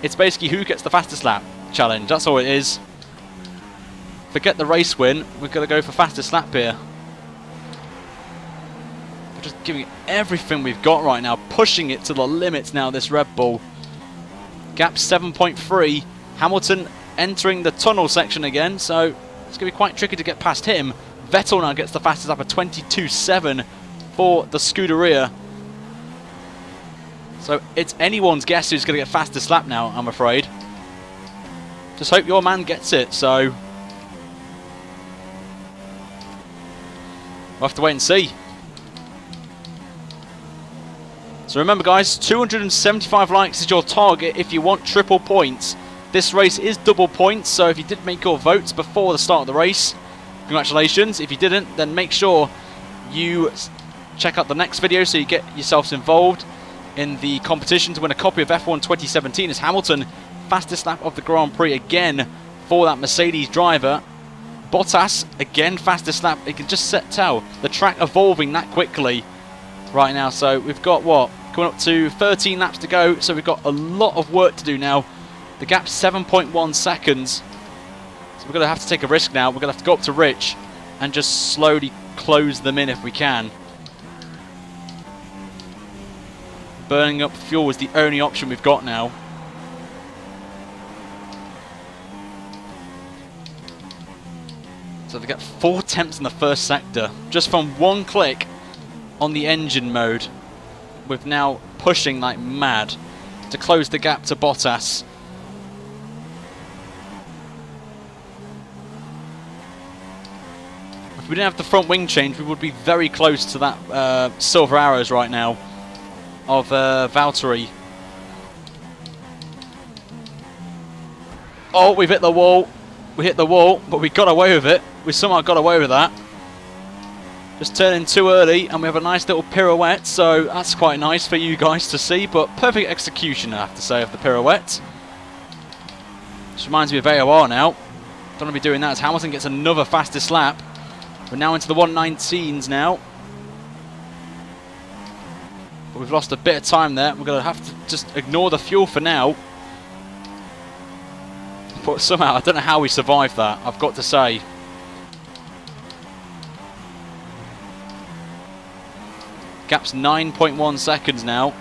It's basically who gets the fastest lap challenge. That's all it is. forget the race win. We're going to go for fastest lap here. We're just giving it everything we've got right now, pushing it to the limits now, this Red Bull. Gap 7.3. Hamilton entering the tunnel section again, so it's going to be quite tricky to get past him. Vettel now gets the fastest lap of 22.7 for the Scuderia. So it's anyone's guess who's going to get fastest lap now, I'm afraid. Just hope your man gets it, so we'll have to wait and see. So remember guys, 275 likes is your target if you want triple points. This race is double points, so if you did make your votes before the start of the race, congratulations. If you didn't, then make sure you check out the next video so you get yourselves involved in the competition to win a copy of F1 2017 as Hamilton, fastest lap of the Grand Prix again for that Mercedes driver. Bottas, again fastest lap. You can just tell the track evolving that quickly right now. So we've got what? Coming up to 13 laps to go, so we've got a lot of work to do now. The gap's 7.1 seconds. So we're going to have to take a risk now. We're going to have to go up to Rich and just slowly close them in if we can. Burning up fuel is the only option we've got now. So they get 4 attempts in the first sector, just from one click on the engine mode. We're now pushing like mad to close the gap to Bottas. If we didn't have the front wing change, we would be very close to that silver arrows right now of Valtteri. Oh, we've hit the wall. We hit the wall, but we got away with it. We somehow got away with that. Just turning too early, and we have a nice little pirouette, so that's quite nice for you guys to see, but perfect execution, I have to say, of the pirouette. This reminds me of AOR now. Don't want to be doing that as Hamilton gets another fastest lap. We're now into the 119s now. But we've lost a bit of time there. We're going to have to just ignore the fuel for now. But somehow, I don't know how we survived that, I've got to say. Gap's 9.1 seconds now.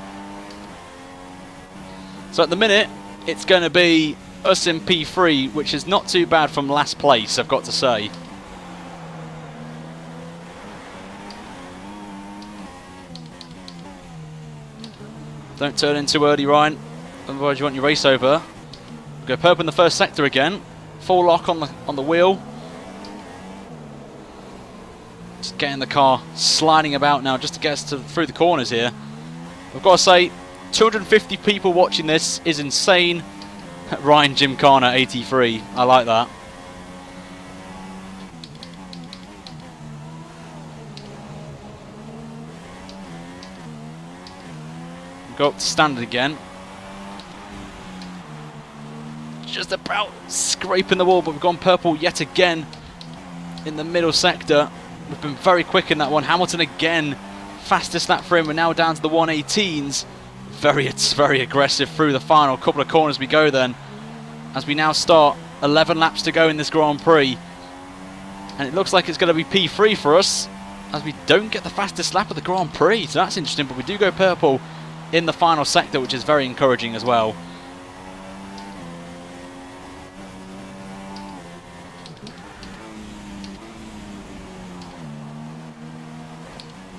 So at the minute, it's going to be us in P3, which is not too bad from last place, I've got to say. Don't turn in too early, Ryan. Otherwise you want your race over. Go purple in the first sector again. Full lock on the wheel. Just getting the car sliding about now just to get us through the corners here. I've got to say, 250 people watching this is insane. Ryan Gymkhana 83. I like that. Go up to standard again. Just about scraping the wall, but we've gone purple yet again in the middle sector. We've been very quick in that one. Hamilton again, fastest lap for him. We're now down to the 118s. It's very aggressive through the final couple of corners we go then, as we now start 11 laps to go in this Grand Prix. And it looks like it's going to be P3 for us, as we don't get the fastest lap of the Grand Prix. So that's interesting, but we do go purple in the final sector, which is very encouraging as well.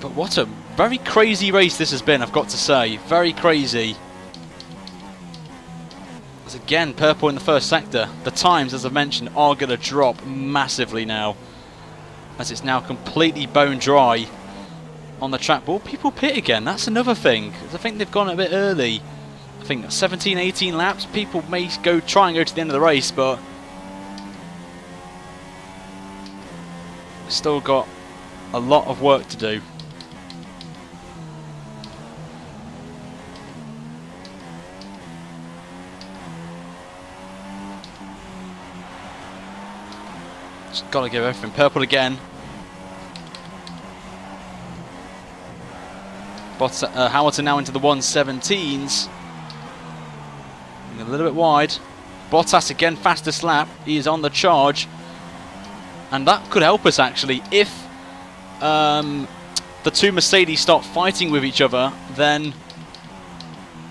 But what a very crazy race this has been, I've got to say. Very crazy. As again, purple in the first sector. The times, as I've mentioned, are going to drop massively now, as it's now completely bone dry on the track. Will people pit again? That's another thing. I think they've gone a bit early. I think 17, 18 laps. People may try and go to the end of the race, but still got a lot of work to do. Just got to give everything purple again. But Hamilton now into the 117s. A little bit wide. Bottas again, fastest lap. He is on the charge. And that could help us actually. If the two Mercedes start fighting with each other, then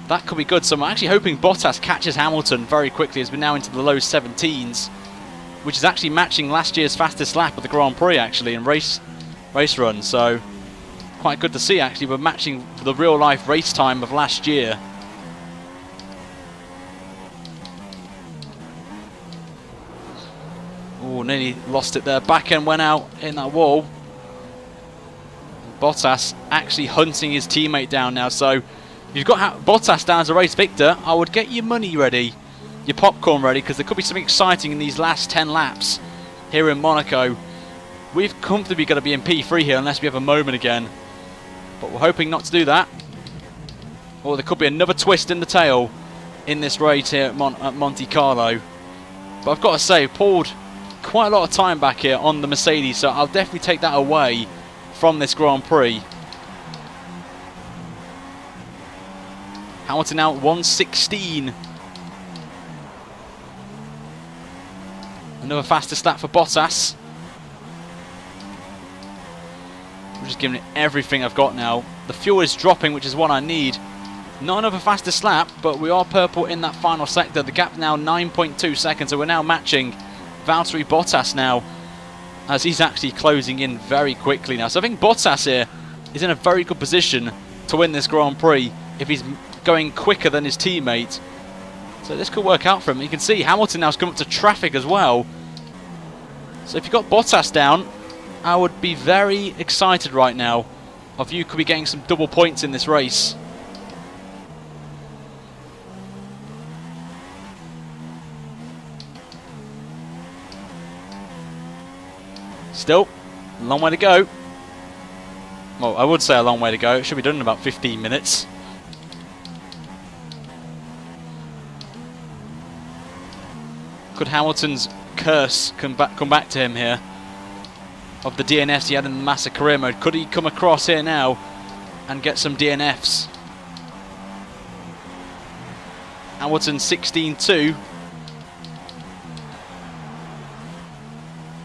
that could be good. So I'm actually hoping Bottas catches Hamilton very quickly as we're now into the low 17s, which is actually matching last year's fastest lap at the Grand Prix actually in race run. So quite good to see actually. We're matching the real life race time of last year. Oh, nearly lost it there. Back end went out in that wall. Bottas actually hunting his teammate down now. So you've got Bottas down as a race victor. I would get your money ready, your popcorn ready, because there could be something exciting in these last 10 laps here in Monaco. We've comfortably got to be in P3 here unless we have a moment again. But we're hoping not to do that. Or there could be another twist in the tail in this race here at Monte Carlo. But I've got to say, pulled quite a lot of time back here on the Mercedes, so I'll definitely take that away from this Grand Prix. Hamilton out 1:16. Another fastest lap for Bottas. I'm just giving it everything I've got now. The fuel is dropping, which is what I need. Not another fastest lap, but we are purple in that final sector. The gap now 9.2 seconds, so we're now matching Valtteri Bottas now, as he's actually closing in very quickly now. So I think Bottas here is in a very good position to win this Grand Prix if he's going quicker than his teammate. So this could work out for him. You can see Hamilton now's come up to traffic as well. So if you've got Bottas down, I would be very excited right now of you could be getting some double points in this race. Still, a long way to go. Well, I would say a long way to go. It should be done in about 15 minutes. Could Hamilton's curse come back to him here? Of the DNFs he had in the Massa career mode. Could he come across here now and get some DNFs? Hamilton 16-2.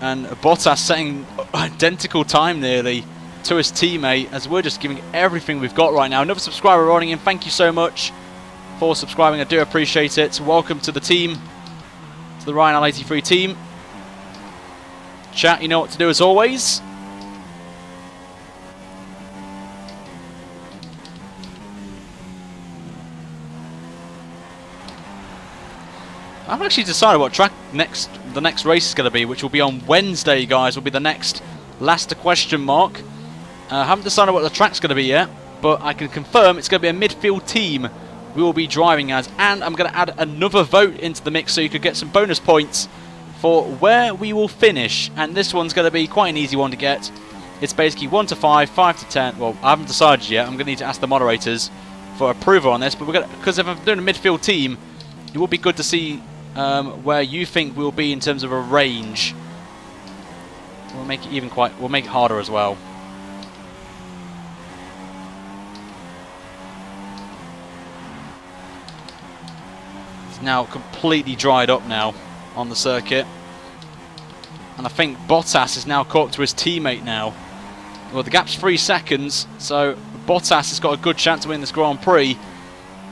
And Bottas setting identical time nearly to his teammate, as we're just giving everything we've got right now. Another subscriber rolling in. Thank you so much for subscribing. I do appreciate it. Welcome to the team, to the Ryan L83 team. Chat, you know what to do as always. I haven't actually decided what track the next race is going to be, which will be on Wednesday, guys. Will be the next last question mark. I haven't decided what the track's going to be yet, but I can confirm it's going to be a midfield team we will be driving as, and I'm going to add another vote into the mix so you could get some bonus points for where we will finish. And this one's going to be quite an easy one to get. It's basically 1 to 5, 5 to 10. Well, I haven't decided yet. I'm going to need to ask the moderators for approval on this, but we're going to, because if I'm doing a midfield team, it will be good to see where you think we'll be in terms of a range. We'll make it we'll make it harder as well. It's now completely dried up now on the circuit, and I think Bottas is now caught up to his teammate now. Well, the gap's 3 seconds, so Bottas has got a good chance to win this Grand Prix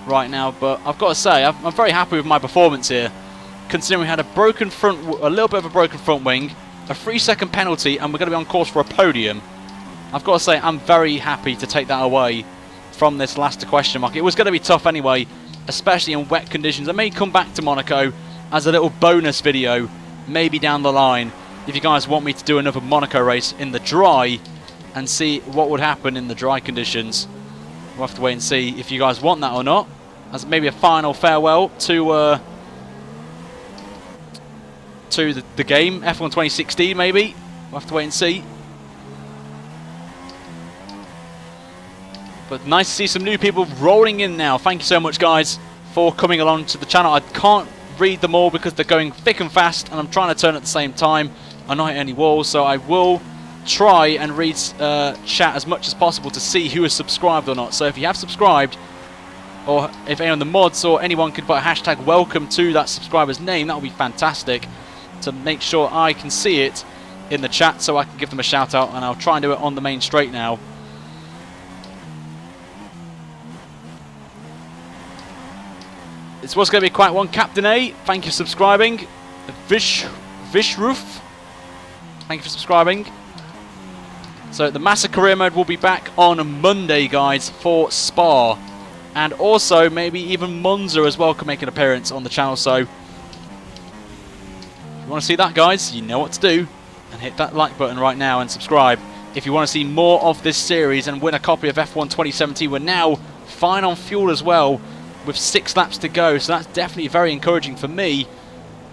right now. But I've got to say, I'm very happy with my performance here, considering we had a little bit of a broken front wing, a 3-second penalty, and we're going to be on course for a podium. I've got to say, I'm very happy to take that away from this last question mark. It was going to be tough anyway, especially in wet conditions. I may come back to Monaco as a little bonus video, maybe down the line, if you guys want me to do another Monaco race in the dry and see what would happen in the dry conditions. We'll have to wait and see if you guys want that or not, as maybe a final farewell to the game, F1 2016 maybe. We'll have to wait and see. But nice to see some new people rolling in now. Thank you so much, guys, for coming along to the channel. I can't read them all because they're going thick and fast, and I'm trying to turn at the same time. I'm not hitting any walls, so I will try and read chat as much as possible to see who has subscribed or not. So if you have subscribed, or if any of the mods or anyone could put a hashtag welcome to that subscriber's name, that would be fantastic to make sure I can see it in the chat so I can give them a shout out, and I'll try and do it on the main straight now. This was going to be quite one. Captain A, thank you for subscribing. Vishroof, thank you for subscribing. So the Massa Career Mode will be back on Monday, guys, for Spa. And also, maybe even Monza as well can make an appearance on the channel. So, if you want to see that, guys, you know what to do. And hit that like button right now and subscribe. If you want to see more of this series and win a copy of F1 2017, we're now fine on fuel as well, with 6 laps to go. So that's definitely very encouraging for me.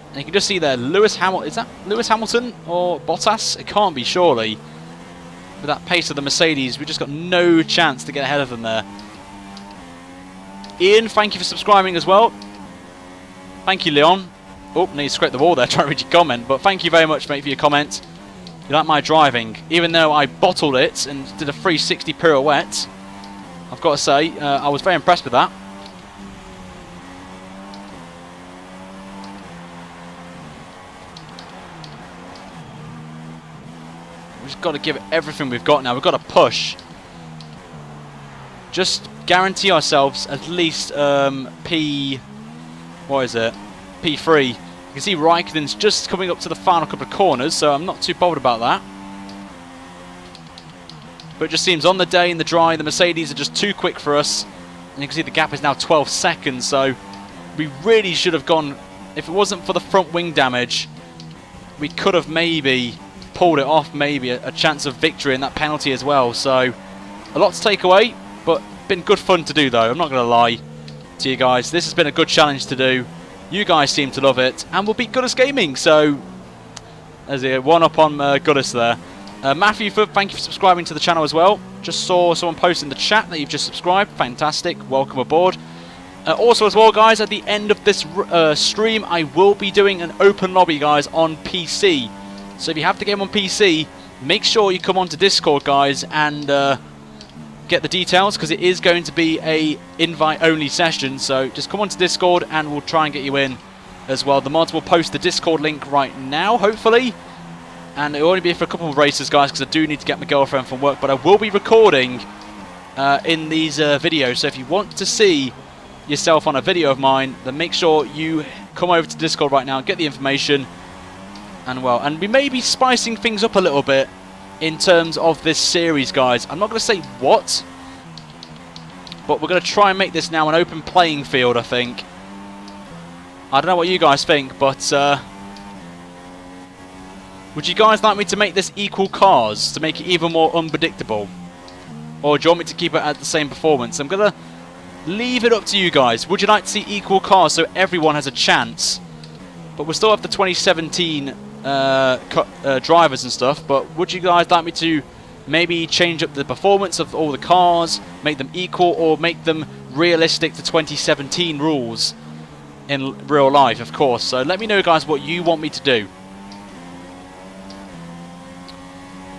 And you can just see there, Lewis Hamilton. Is that Lewis Hamilton or Bottas? It can't be, surely. With that pace of the Mercedes, we've just got no chance to get ahead of them there. Ian, thank you for subscribing as well. Thank you, Leon. Oh, need to scrape the wall there, trying to read your comment. But thank you very much, mate, for your comment. You like my driving. Even though I bottled it and did a 360 pirouette, I've got to say, I was very impressed with that. We've just got to give it everything we've got now. We've got to push. Just guarantee ourselves at least P3. You can see Raikkonen's just coming up to the final couple of corners, so I'm not too bothered about that. But it just seems on the day, in the dry, the Mercedes are just too quick for us. And you can see the gap is now 12 seconds, so we really should have gone. If it wasn't for the front wing damage, we could have maybe pulled it off, maybe a chance of victory in that penalty as well. So a lot to take away, but been good fun to do though. I'm not going to lie to you guys. This has been a good challenge to do. You guys seem to love it, and we'll beat Goodness Gaming. So there's a one up on Goodness there. Matthew, thank you for subscribing to the channel as well. Just saw someone post in the chat that you've just subscribed. Fantastic. Welcome aboard. Also as well, guys, at the end of this stream, I will be doing an open lobby, guys, on PC. So if you have the game on PC, make sure you come onto Discord, guys, and get the details, because it is going to be a invite-only session. So just come onto Discord, and we'll try and get you in as well. The mods will post the Discord link right now, hopefully. And it will only be for a couple of races, guys, because I do need to get my girlfriend from work. But I will be recording in these videos. So if you want to see yourself on a video of mine, then make sure you come over to Discord right now and get the information. And we may be spicing things up a little bit in terms of this series, guys. I'm not going to say what, but we're going to try and make this now an open playing field, I think. I don't know what you guys think, but would you guys like me to make this equal cars to make it even more unpredictable? Or do you want me to keep it at the same performance? I'm going to leave it up to you guys. Would you like to see equal cars so everyone has a chance? But we'll still have the 2017 drivers and stuff, but would you guys like me to maybe change up the performance of all the cars, make them equal, or make them realistic to 2017 rules in real life, of course? So let me know, guys, what you want me to do.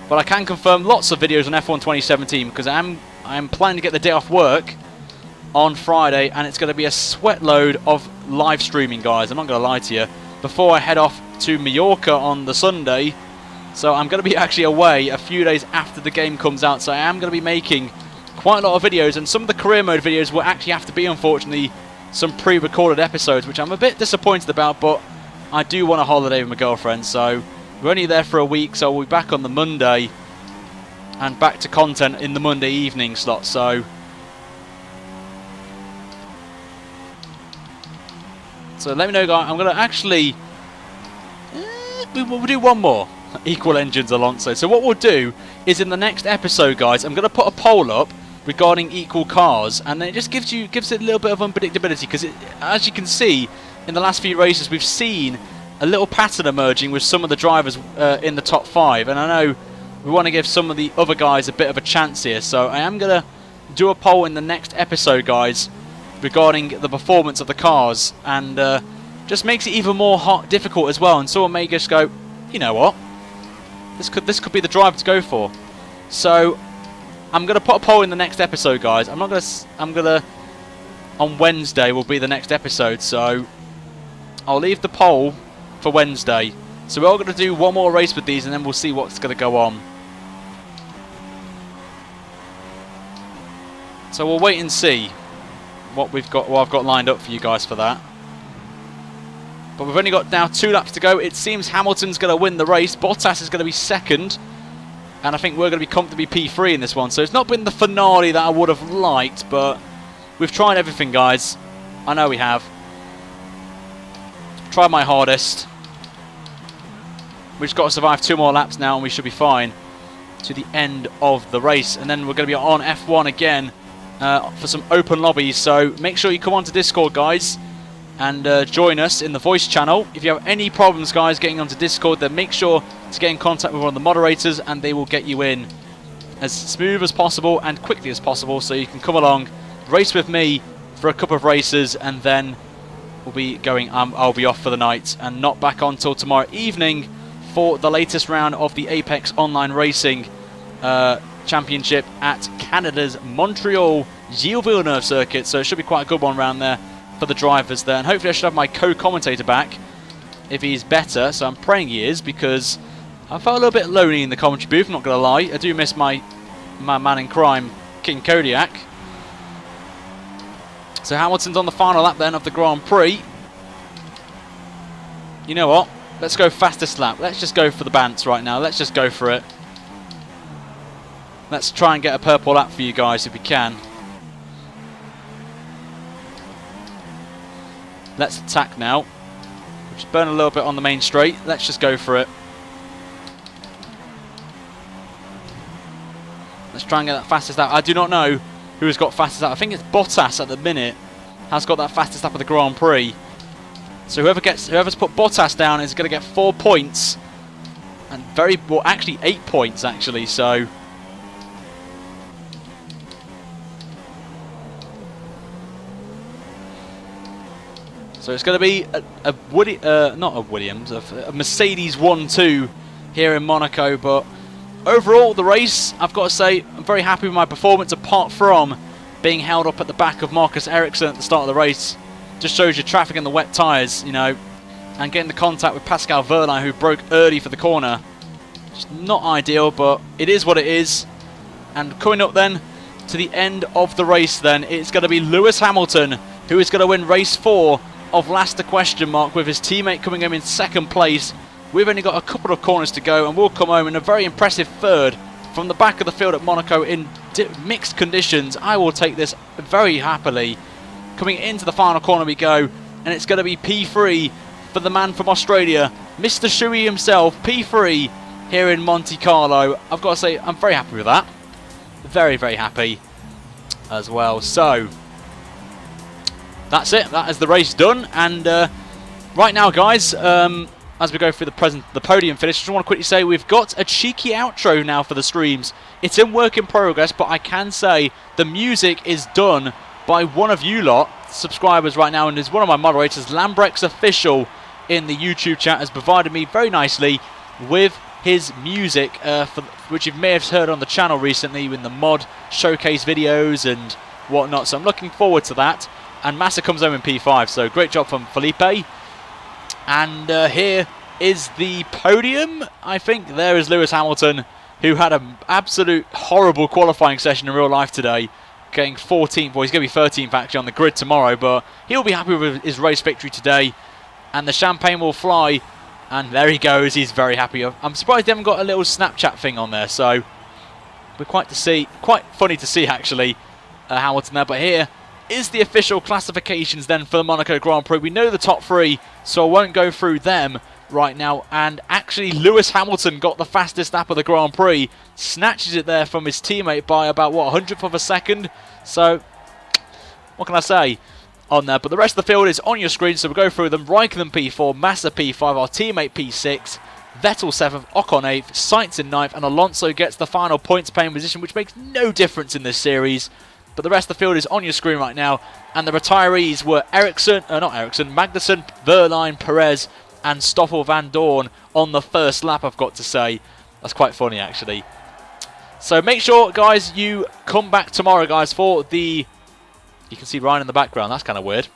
But I can confirm lots of videos on F1 2017, because I'm planning to get the day off work on Friday, and it's going to be a sweat load of live streaming, guys. I'm not going to lie to you. Before I head off to Mallorca on the Sunday, so I'm going to be actually away a few days after the game comes out, so I am going to be making quite a lot of videos, and some of the career mode videos will actually have to be, unfortunately, some pre-recorded episodes, which I'm a bit disappointed about, but I do want a holiday with my girlfriend, so we're only there for a week, so we'll be back on the Monday, and back to content in the Monday evening slot. So let me know, guys. I'm going to actually we'll do one more equal engines Alonso. So what we'll do is in the next episode, guys, I'm going to put a poll up regarding equal cars, and then it just gives it a little bit of unpredictability, because as you can see in the last few races, we've seen a little pattern emerging with some of the drivers in the top 5, and I know we want to give some of the other guys a bit of a chance here. So I am going to do a poll in the next episode, guys, regarding the performance of the cars, and just makes it even more difficult as well. And someone may just go, you know what, this could be the driver to go for. So I'm gonna put a poll in the next episode, guys. I'm gonna on Wednesday will be the next episode, so I'll leave the poll for Wednesday, So we're all going to do one more race with these, and then we'll see what's going to go on. So we'll wait and see what I've got lined up for you guys for that. But we've only got now 2 laps to go. It seems Hamilton's going to win the race. Bottas is going to be second. And I think we're going to be comfortably P3 in this one. So it's not been the finale that I would have liked, but we've tried everything, guys. I know we have. Tried my hardest. We've just got to survive 2 more laps now and we should be fine to the end of the race. And then we're going to be on F1 again for some open lobbies. So make sure you come onto Discord, guys, and join us in the voice channel. If you have any problems, guys, getting onto Discord, then make sure to get in contact with one of the moderators and they will get you in as smooth as possible and quickly as possible, so you can come along, race with me for a couple of races, and then we'll be going. I'll be off for the night and not back on till tomorrow evening for the latest round of the Apex Online Racing Championship at Canada's Montreal Gilles Villeneuve circuit. So it should be quite a good one round there for the drivers there, and hopefully I should have my co-commentator back if he's better. So I'm praying he is, because I felt a little bit lonely in the commentary booth, not gonna lie. I do miss my man in crime, King Kodiak. So Hamilton's on the final lap then of the Grand Prix. You know what? Let's go fastest lap. Let's just go for the bants right now. Let's just go for it. Let's try and get a purple lap for you guys if we can. Let's attack now. Just burn a little bit on the main straight. Let's just go for it. Let's try and get that fastest lap. I do not know who has got fastest lap. I think it's Bottas at the minute has got that fastest lap of the Grand Prix. So whoever's put Bottas down is going to get 4 points, and actually 8 points actually. So it's going to be a Mercedes 1-2 here in Monaco. But overall, the race, I've got to say, I'm very happy with my performance, apart from being held up at the back of Marcus Ericsson at the start of the race. Just shows you traffic and the wet tyres, you know, and getting the contact with Pascal Wehrlein, who broke early for the corner. Just not ideal, but it is what it is. And coming up then to the end of the race then, it's going to be Lewis Hamilton, who is going to win race 4 of Last question mark, with his teammate coming home in 2nd place. We've only got a couple of corners to go, and we'll come home in a very impressive 3rd from the back of the field at Monaco in mixed conditions. I will take this very happily. Coming into the final corner we go, and it's going to be P3 for the man from Australia, Mr. Shui himself. P3 here in Monte Carlo. I've got to say, I'm very happy with that. Very, very happy as well. So that's it. That is the race done. And right now, guys, as we go through the podium finish, I just want to quickly say we've got a cheeky outro now for the streams. It's in work in progress, but I can say the music is done by one of you lot, subscribers right now, and is one of my moderators, Lambrex Official, in the YouTube chat, has provided me very nicely with his music, which you may have heard on the channel recently in the mod showcase videos and whatnot. So I'm looking forward to that. And Massa comes home in P5, so great job from Felipe. And here is the podium. I think there is Lewis Hamilton, who had an absolute horrible qualifying session in real life today, getting 14th. Well, he's going to be 13th actually on the grid tomorrow, but he'll be happy with his race victory today. And the champagne will fly. And there he goes. He's very happy. I'm surprised they haven't got a little Snapchat thing on there. So we're quite funny to see actually, Hamilton there. But here is the official classifications then for the Monaco Grand Prix. We know the top 3, so I won't go through them right now. And actually, Lewis Hamilton got the fastest lap of the Grand Prix, snatches it there from his teammate by about, what, 100th of a second. So what can I say on there? But the rest of the field is on your screen, so we'll go through them. Raikkonen P4, Massa P5, our teammate P6, Vettel 7th, Ocon 8th, Sainz in 9th, and Alonso gets the final points paying position, which makes no difference in this series. But the rest of the field is on your screen right now, and the retirees were Magnussen, Wehrlein, Perez, and Stoffel Van Dorn on the first lap, I've got to say. That's quite funny, actually. So make sure, guys, you come back tomorrow, guys, for the... You can see Ryan in the background. That's kind of weird.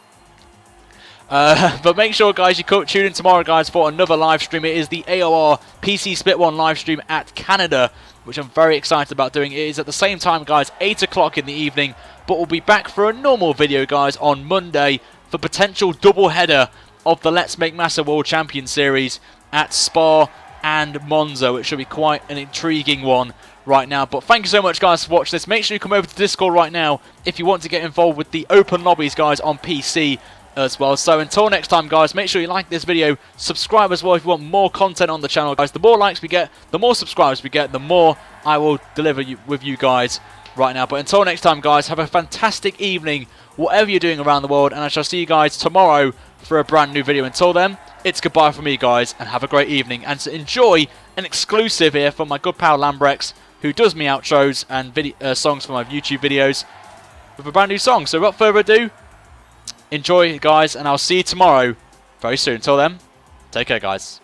But make sure, guys, you tune in tomorrow, guys, for another live stream. It is the AOR PC Split 1 live stream at Canada, which I'm very excited about doing. It is at the same time, guys, 8 o'clock in the evening. But we'll be back for a normal video, guys, on Monday for potential double header of the Let's Make Massa World Champion Series at Spa and Monza, which should be quite an intriguing one right now. But thank you so much, guys, for watching this. Make sure you come over to Discord right now if you want to get involved with the open lobbies, guys, on PC as well. So until next time, guys, make sure you like this video, subscribe as well if you want more content on the channel, guys. The more likes we get, the more subscribers we get, the more I will deliver with you guys right now. But until next time, guys, have a fantastic evening, whatever you're doing around the world, and I shall see you guys tomorrow for a brand new video. Until then, it's goodbye from me, guys, and have a great evening. And to enjoy an exclusive here from my good pal Lambrex, who does me outros and songs for my YouTube videos with a brand new song. So without further ado, enjoy, guys, and I'll see you tomorrow very soon. Until then, take care, guys.